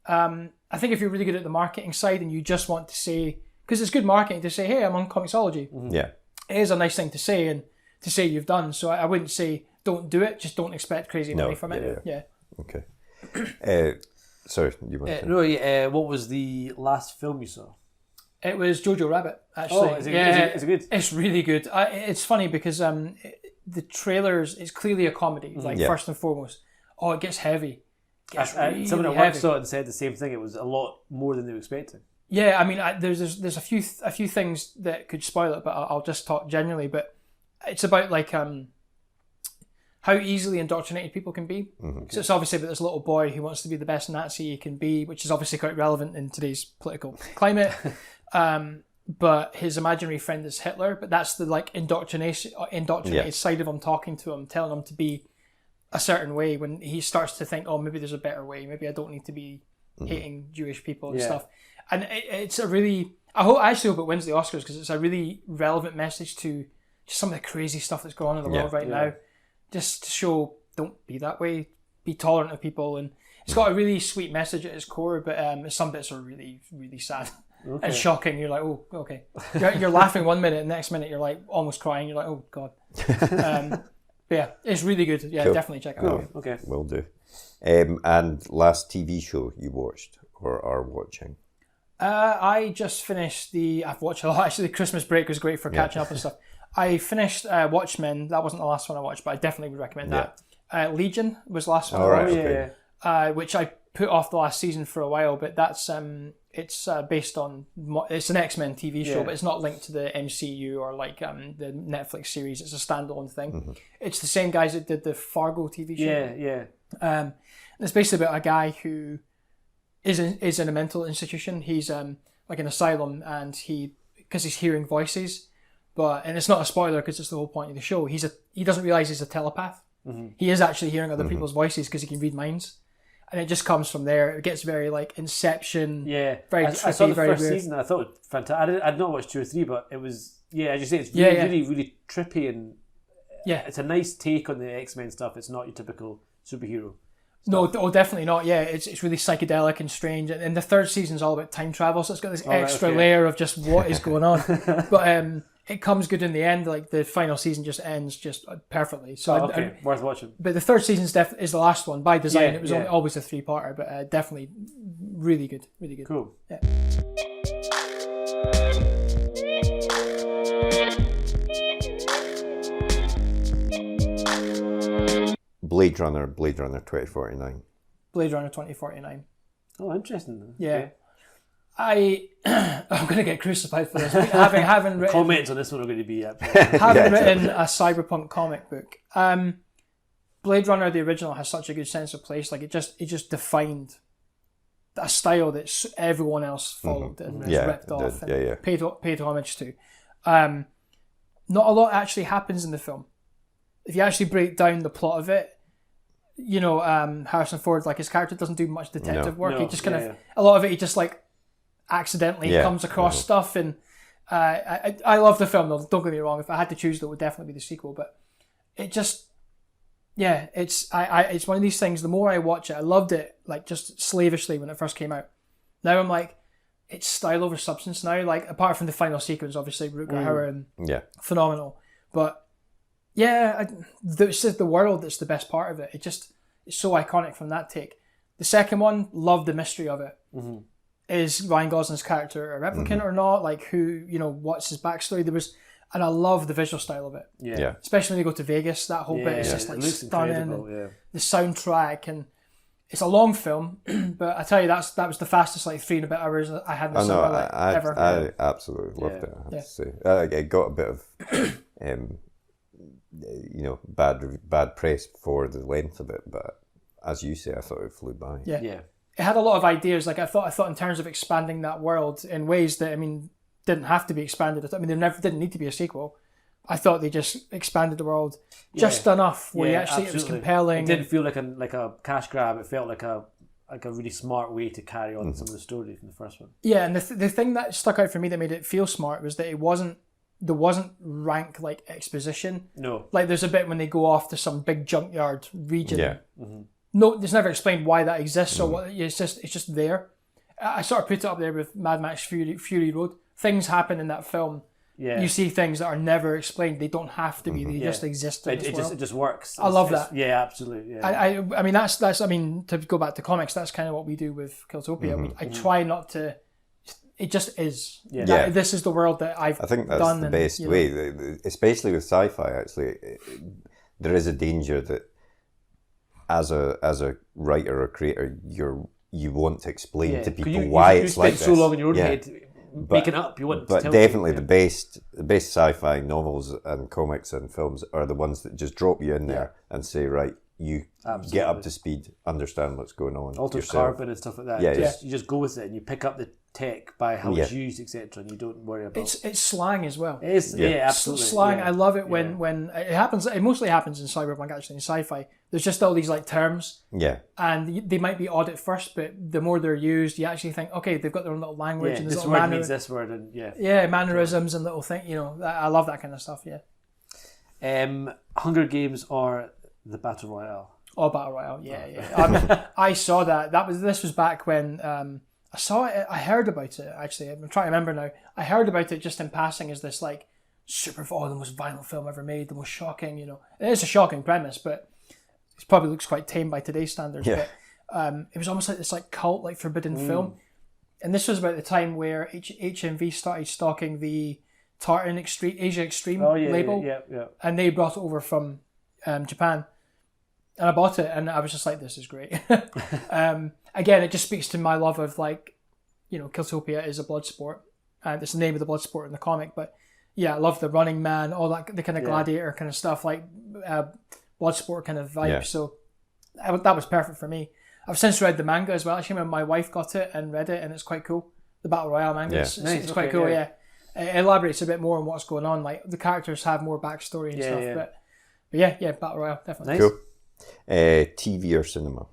S3: I think if you're really good at the marketing side and you just want to say, because it's good marketing to say, hey, I'm on Comixology. Yeah. It is a nice thing to say and to say you've done. So I wouldn't say don't do it, just don't expect crazy money from it. Yeah. Okay.
S2: Sorry, you want to
S4: what was the last film you saw?
S3: It was Jojo Rabbit, actually.
S4: Oh, is it good?
S3: It's really good. It's funny because the trailers, it's clearly a comedy, first and foremost. Oh, it gets heavy.
S4: Someone at work saw it and said the same thing. It was a lot more than they were expecting.
S3: Yeah, I mean, there's a few things that could spoil it, but I'll just talk generally. But it's about like how easily indoctrinated people can be. So it's obviously about this little boy who wants to be the best Nazi he can be, which is obviously quite relevant in today's political climate. But his imaginary friend is Hitler. But that's the like indoctrinated side of him talking to him, telling him to be a certain way. When he starts to think, oh, maybe there's a better way. Maybe I don't need to be hating Jewish people and stuff. And it's a really, I actually hope it wins the Oscars because it's a really relevant message to just some of the crazy stuff that's going on in the world right now. Just to show, don't be that way. Be tolerant of people. And it's got a really sweet message at its core, but some bits are really, really sad and shocking. You're like, oh, okay. You're laughing one minute, and the next minute you're like almost crying. You're like, oh, God. But yeah, it's really good. Yeah, cool. Definitely check it out.
S2: Okay. Will do. And last TV show you watched or are watching?
S3: I just finished I've watched a lot. Actually, the Christmas break was great for catching up and stuff. I finished Watchmen. That wasn't the last one I watched, but I definitely would recommend that. Legion was the last one I watched,
S2: Okay.
S3: which I put off the last season for a while, but that's it's based on it's an X-Men TV show, but it's not linked to the MCU or like the Netflix series. It's a standalone thing. It's the same guys that did the Fargo TV show. It's basically about a guy who is in a mental institution. He's like an asylum, and because he's hearing voices, and it's not a spoiler because it's the whole point of the show. He doesn't realize he's a telepath. He is actually hearing other people's voices because he can read minds. And it just comes from there. It gets very like Inception.
S4: Yeah,
S3: very
S4: I
S3: trippy,
S4: saw the
S3: very
S4: first
S3: weird.
S4: season. I thought it was fantastic. I'd not watched 2 or 3, but it was as you say, it's really, really trippy, and it's a nice take on the X-Men stuff. It's not your typical superhero.
S3: No, definitely not. Yeah, it's really psychedelic and strange. And the third season's all about time travel, so it's got this extra layer of just what is going on. But it comes good in the end. Like the final season just ends just perfectly. So
S4: worth watching.
S3: But the third season is the last one by design. It was always a 3-parter, but definitely really good, really good.
S4: Cool.
S3: Yeah.
S2: Blade Runner 2049.
S3: Blade Runner 2049.
S4: Oh, interesting.
S3: Yeah.
S4: Okay.
S3: I'm going to get crucified for this. Having written,
S4: Comments on this one are going to be
S3: having written a cyberpunk comic book. Blade Runner, the original, has such a good sense of place. Like it just defined a style that everyone else followed and was ripped off and paid homage to. Not a lot actually happens in the film. If you actually break down the plot of it, Harrison Ford, like his character doesn't do much detective work. He just a lot of it, he just like accidentally comes across stuff. And I love the film though. Don't get me wrong. If I had to choose, that would definitely be the sequel. But it just, it's one of these things. The more I watch it, I loved it like just slavishly when it first came out. Now I'm like, it's style over substance now. Like apart from the final sequence, obviously Rutger Hauer and phenomenal, but. Yeah, it's just the world that's the best part of it. It's so iconic from that take. The second one, loved the mystery of it. Mm-hmm. Is Ryan Gosling's character a replicant or not? Like what's his backstory? And I love the visual style of it.
S2: Yeah.
S3: Especially when they go to Vegas, that whole bit is just like stunning.
S4: And
S3: the soundtrack, and it's a long film, but I tell you, that was the fastest 3 and a bit hours I had in the cinema ever.
S2: I absolutely loved it. I have to say, I got a bit of. Bad press for the length of it, but as you say, I thought it flew by.
S3: Yeah. It had a lot of ideas. Like I thought in terms of expanding that world in ways that didn't have to be expanded. There didn't need to be a sequel. I thought they just expanded the world just enough where it was compelling.
S4: It didn't feel like a cash grab. It felt like a really smart way to carry on some of the story from the first one. Yeah,
S3: and the thing that stuck out for me that made it feel smart was that there wasn't rank like exposition.
S4: No.
S3: Like there's a bit when they go off to some big junkyard region.
S2: Yeah.
S4: Mm-hmm.
S3: No, it's never explained why that exists or what. It's just there. I sort of put it up there with Mad Max Fury Road. Things happen in that film.
S4: Yeah.
S3: You see things that are never explained. They don't have to be. They just exist in this world.
S4: It just works.
S3: I love that.
S4: Yeah, absolutely. Yeah.
S3: I mean that's to go back to comics. That's kind of what we do with Killtopia.
S2: Mm-hmm.
S3: I try not to. It just is.
S2: Yeah.
S3: This is the world that I
S2: think that's
S3: done
S2: the best way, especially with sci-fi. Actually, there is a danger that as a writer or creator, you want to explain to people why it's like this.
S4: You spend so long in your own head making up. You want,
S2: but to definitely the best sci-fi novels and comics and films are the ones that just drop you in there and say, right, you get up to speed, understand what's going on.
S4: Altered carbon and stuff like that. You just go with it and you pick up the tech by how it's used, etc., and you don't worry about
S3: it's slang as well.
S4: It is, absolutely.
S3: Slang, I love it when it happens. It mostly happens in cyberpunk, actually. In sci-fi, there's just all these terms, and they might be odd at first, but the more they're used, you actually think, okay, they've got their own little language and
S4: this word means this word, and
S3: mannerisms and little thing. I love that kind of stuff.
S4: Hunger Games or the Battle Royale.
S3: Oh, Battle Royale, yeah. I saw that. This was back when I saw it. I heard about it actually. I'm trying to remember now. I heard about it just in passing as this super the most violent film ever made, the most shocking. It is a shocking premise, but it probably looks quite tame by today's standards.
S2: Yeah.
S3: But it was almost like this cult, forbidden film. and this was about the time where HMV started stocking the Tartan Asia Extreme label, and they brought it over from Japan, and I bought it, and I was just like, this is great. Again, it just speaks to my love of, like, you know, Killtopia is a blood sport, and it's the name of the blood sport in the comic, but yeah, I love the Running Man, all that, the kind of gladiator kind of stuff, like blood sport kind of vibe. So that was perfect for me. I've since read the manga as well. Actually, my wife got it and read it, and it's quite cool. The Battle Royale manga, it's quite cool. Yeah, it elaborates a bit more on what's going on. Like, the characters have more backstory and stuff. But yeah, Battle Royale, definitely.
S2: Cool. TV or cinema?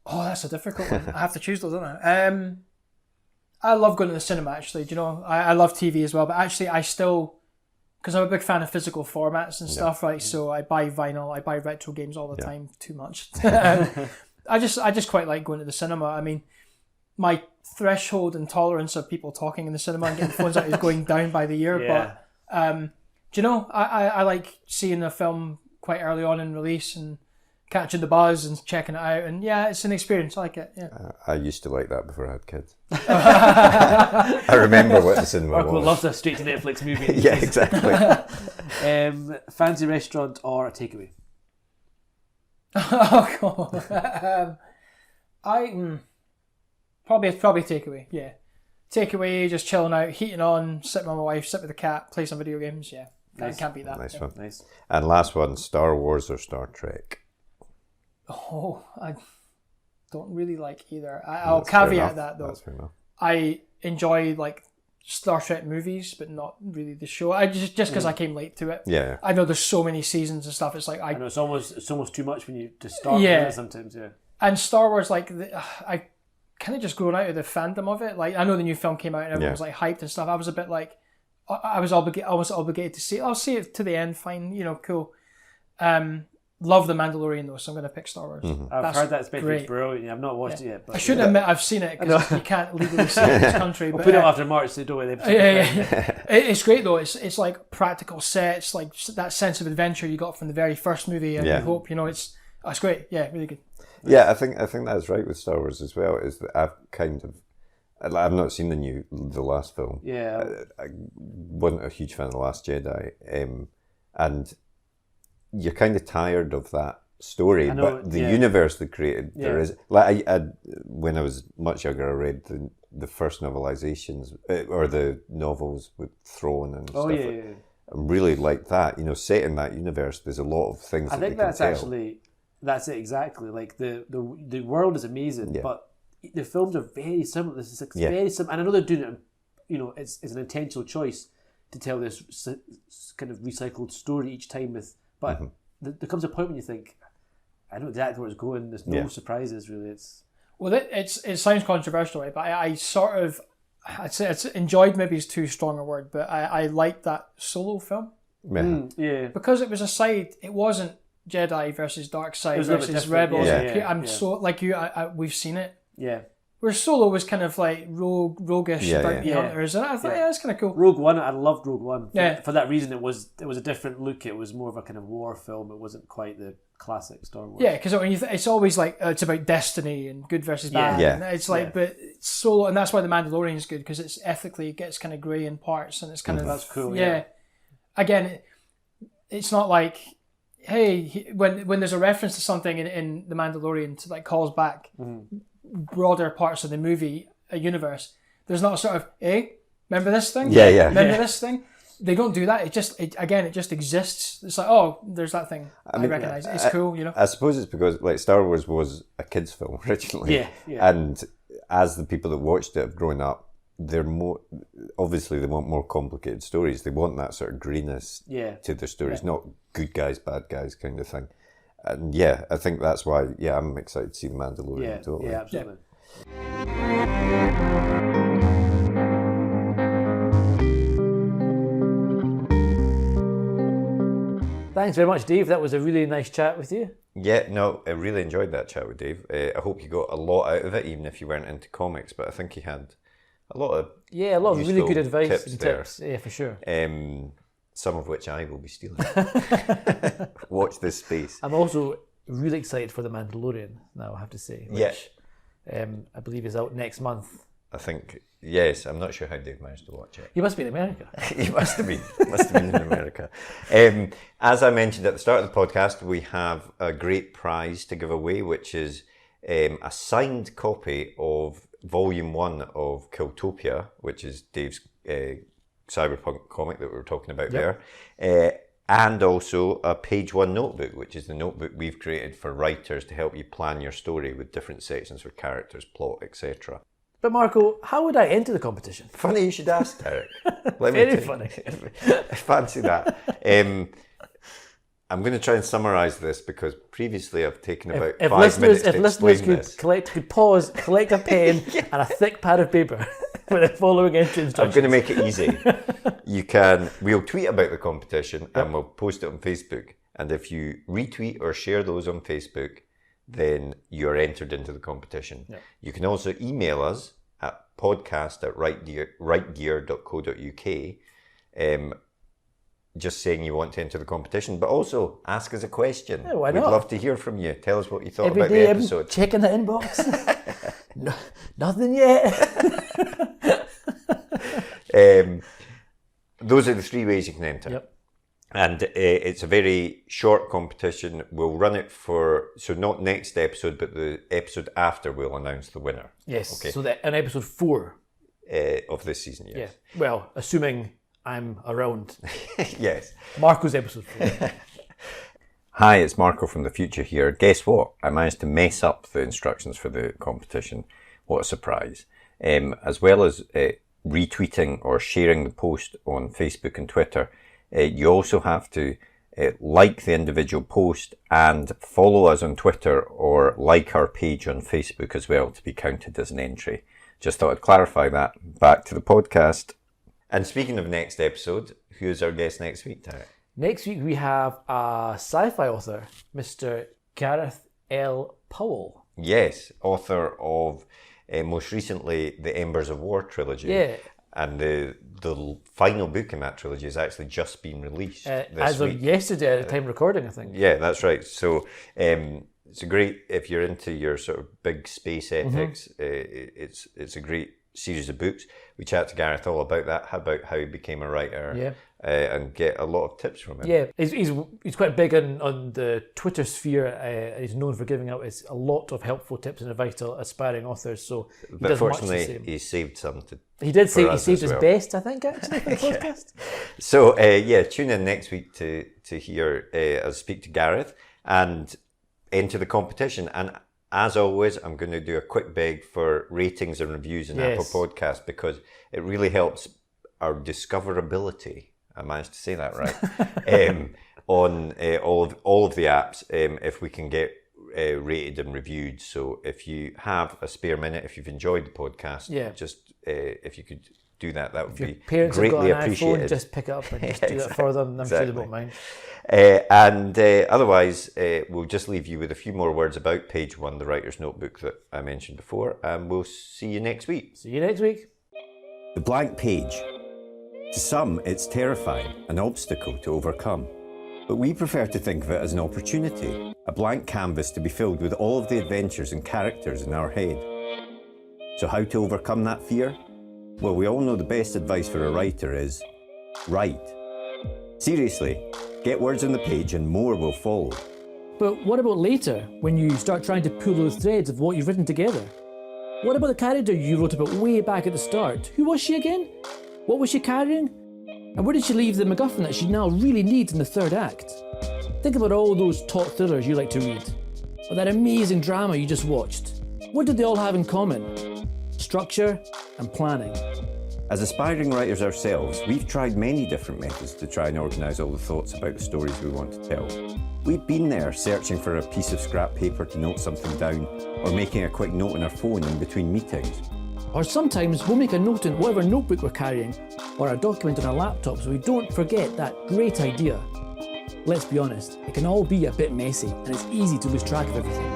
S3: Oh, that's a difficult one. I have to choose those, don't I? I love going to the cinema, actually. Do you know, I love TV as well, but actually I still, because I'm a big fan of physical formats and stuff, right? So I buy vinyl, I buy retro games all the time, too much. I just quite like going to the cinema. I mean, my threshold and tolerance of people talking in the cinema and getting phones out is going down by the year, but do you know, I like seeing a film quite early on in release and catching the buzz and checking it out, and it's an experience. I like it.
S2: I used to like that before I had kids. I remember what the cinema was.
S4: Marco loves a straight to Netflix movie.
S2: Yeah, exactly.
S4: Fancy restaurant or a takeaway?
S3: Oh god, probably takeaway. Yeah, takeaway, just chilling out, heating on, sitting with my wife, sit with the cat, play some video games. Yeah, nice. Can't beat that.
S2: Nice one. Nice. And last one: Star Wars or Star Trek?
S3: Oh, I don't really like either. I'll caveat that though.
S2: That's fair enough.
S3: I enjoy, like, Star Trek movies, but not really the show. I just because I came late to it.
S2: Yeah.
S3: I know there's so many seasons and stuff. It's like I
S4: know it's almost too much when you just start. Yeah. Sometimes. Yeah.
S3: And Star Wars, like, I kind of just grown out of the fandom of it. Like, I know the new film came out and everyone was like hyped and stuff. I was a bit like, I was obligated to see it. I'll see it to the end. Fine, you know, cool. Love The Mandalorian though, so I'm going to pick Star Wars.
S2: Mm-hmm.
S4: I've heard that's brilliant. I've not watched it yet. But
S3: I should admit I've seen it because you can't legally see it in this country.
S4: We'll
S3: but
S4: put it after March, so don't worry.
S3: It's great though. It's like practical sets, like that sense of adventure you got from the very first movie, and I hope, you know, it's great. Yeah, really good.
S2: Yeah, I think that's right with Star Wars as well. Is that I've not seen the last film.
S4: Yeah,
S2: I wasn't a huge fan of The Last Jedi, and you're kind of tired of that story, but the universe they created, there is, like, I when I was much younger, I read the first novelizations or the novels with Throne and stuff. I really liked that. You know, set in that universe, there's a lot of things. I think that's
S4: that's it exactly. Like the world is amazing, but the films are very similar. This is very similar, and I know they're doing it. You know, it's an intentional choice to tell this kind of recycled story each time but there comes a point when you think, I know exactly where it's going. There's no surprises really.
S3: It sounds controversial, right? But I sort of, I'd say it's enjoyed. Maybe is too strong a word, but I liked that Solo film. Because it was a side. It wasn't Jedi versus Dark Side versus Rebels. I'm so like you. We've seen it.
S4: Yeah.
S3: Where Solo was kind of like roguish bounty hunters, and I thought, that's kind of cool.
S4: Rogue One, I loved Rogue One. For that reason, it was a different look. It was more of a kind of war film. It wasn't quite the classic Star Wars. Yeah,
S3: because it's always like it's about destiny and good versus bad. And it's like, but Solo, and that's why The Mandalorian is good, because it's ethically, it gets kind of grey in parts, and it's kind of
S4: that's cool.
S3: Again, it's not like, hey, when there's a reference to something in The Mandalorian to like calls back broader parts of the movie universe, there's not a sort of, remember this thing? Remember this thing? They don't do that. It just exists. It's like, oh, there's that thing. I recognise it. It's cool, you know. I
S2: suppose it's because, like, Star Wars was a kids' film originally, and as the people that watched it have grown up, they're more obviously they want more complicated stories. They want that sort of greeness to their stories, not good guys, bad guys kind of thing. And I think that's why, I'm excited to see The Mandalorian. Totally.
S4: Yeah, absolutely.
S1: Thanks very much, Dave. That was a really nice chat with you.
S2: Yeah, no, I really enjoyed that chat with Dave. I hope you got a lot out of it, even if you weren't into comics, but I think he had a lot of
S1: really good advice and tips. Yeah, for sure.
S2: Some of which I will be stealing. Watch this space.
S1: I'm also really excited for The Mandalorian now, I have to say. Which I believe is out next month.
S2: I think, yes. I'm not sure how Dave managed to watch it.
S1: You must be in America.
S2: He must have been. In America. As I mentioned at the start of the podcast, we have a great prize to give away, which is a signed copy of Volume 1 of Killtopia, which is Dave's cyberpunk comic that we were talking about there. And also a page 1 notebook, which is the notebook we've created for writers to help you plan your story with different sections for characters, plot, etc.
S1: But Marco, how would I enter the competition?
S2: Funny you should ask, Derek.
S1: Very funny.
S2: Fancy that. I'm going to try and summarise this because previously I've taken about 5 minutes to explain this.
S1: Could pause, collect a pen and a thick pad of paper with the following entry instructions.
S2: I'm going to make it easy. We'll tweet about the competition and we'll post it on Facebook. And if you retweet or share those on Facebook, then you're entered into the competition. Yep. You can also email us at podcast@rightgear.co.uk, just saying you want to enter the competition, but also ask us a question.
S1: Yeah, why
S2: We'd
S1: not?
S2: love to hear from you. Tell us what you thought
S1: Every
S2: about
S1: day
S2: the episode.
S1: Checking the inbox. No, nothing yet.
S2: Those are the 3 ways you can enter.
S1: Yep.
S2: And it's a very short competition. We'll run it so not next episode, but the episode after we'll announce the winner.
S1: Yes,
S2: okay.
S1: so in episode 4.
S2: Of this season, yes.
S1: Yeah. Well, assuming I'm around.
S2: Yes.
S1: Marco's episode 4.
S2: Hi, it's Marco from the future here. Guess what? I managed to mess up the instructions for the competition. What a surprise. As well as retweeting or sharing the post on Facebook and Twitter, you also have to like the individual post and follow us on Twitter or like our page on Facebook as well to be counted as an entry. Just thought I'd clarify that. Back to the podcast. And speaking of next episode, who's our guest next week, Tarek?
S1: Next week we have a sci-fi author, Mr. Gareth L. Powell.
S2: Yes, author of most recently the Embers of War trilogy.
S1: Yeah.
S2: And the final book in that trilogy has actually just been released
S1: as of yesterday at the time of recording, I think.
S2: Yeah, that's right. So it's a great, if you're into your sort of big space epics, it's a great series of books. We chat to Gareth all about that, about how he became a writer, and get a lot of tips from him.
S1: Yeah, he's quite big on the Twitter sphere. He's known for giving out a lot of helpful tips and advice to aspiring authors. So
S2: but fortunately, he saved some to.
S1: He did say he saved his best, I think, actually, for the podcast.
S2: So tune in next week to hear us speak to Gareth and enter the competition. And as always, I'm going to do a quick beg for ratings and reviews in Apple Podcasts because it really helps our discoverability. I managed to say that right. On all of the apps, if we can get rated and reviewed. So if you have a spare minute, if you've enjoyed the podcast, just if you could do that would be
S1: parents
S2: greatly
S1: have got an
S2: appreciated.
S1: iPhone, just pick it up and just do that for them. I'm sure they won't mind.
S2: And otherwise, we'll just leave you with a few more words about page 1, the writer's notebook that I mentioned before, and we'll see you next week.
S1: See you next week.
S2: The blank page. To some, it's terrifying, an obstacle to overcome. But we prefer to think of it as an opportunity, a blank canvas to be filled with all of the adventures and characters in our head. So how to overcome that fear? Well, we all know the best advice for a writer is write. Seriously, get words on the page and more will follow.
S1: But what about later, when you start trying to pull those threads of what you've written together? What about the character you wrote about way back at the start? Who was she again? What was she carrying? And where did she leave the MacGuffin that she now really needs in the 3rd act? Think about all those top thrillers you like to read, or that amazing drama you just watched. What did they all have in common? Structure and planning.
S2: As aspiring writers ourselves, we've tried many different methods to try and organise all the thoughts about the stories we want to tell. We've been there searching for a piece of scrap paper to note something down, or making a quick note on our phone in between meetings.
S1: Or sometimes we'll make a note in whatever notebook we're carrying, or a document on our laptop so we don't forget that great idea. Let's be honest, it can all be a bit messy and it's easy to lose track of everything.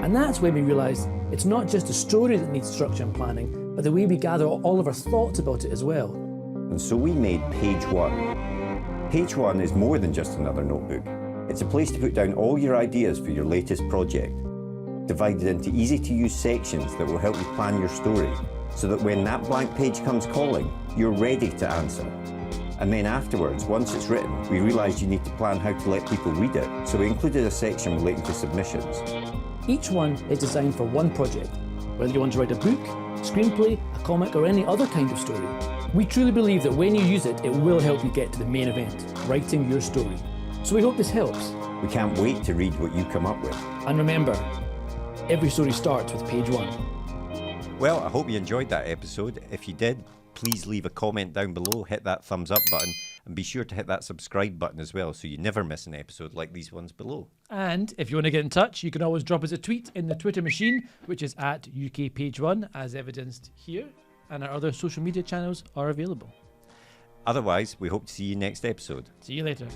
S1: And that's when we realised it's not just the story that needs structure and planning, but the way we gather all of our thoughts about it as well.
S2: And so we made page 1. Page 1 is more than just another notebook. It's a place to put down all your ideas for your latest project. divided into easy-to-use sections that will help you plan your story, so that when that blank page comes calling, you're ready to answer. And then afterwards, once it's written, we realised you need to plan how to let people read it, so we included a section relating to submissions.
S5: Each one is designed for one project, whether you want to write a book, screenplay, a comic, or any other kind of story. We truly believe that when you use it, it will help you get to the main event, writing your story. So we hope this helps.
S2: We can't wait to read what you come up with.
S5: And remember, every story starts with page 1.
S2: Well, I hope you enjoyed that episode. If you did, please leave a comment down below, hit that thumbs up button, and be sure to hit that subscribe button as well so you never miss an episode like these ones below.
S1: And if you want to get in touch, you can always drop us a tweet in the Twitter machine, which is at UKPage1, as evidenced here, and our other social media channels are available.
S2: Otherwise, we hope to see you next episode.
S1: See you later.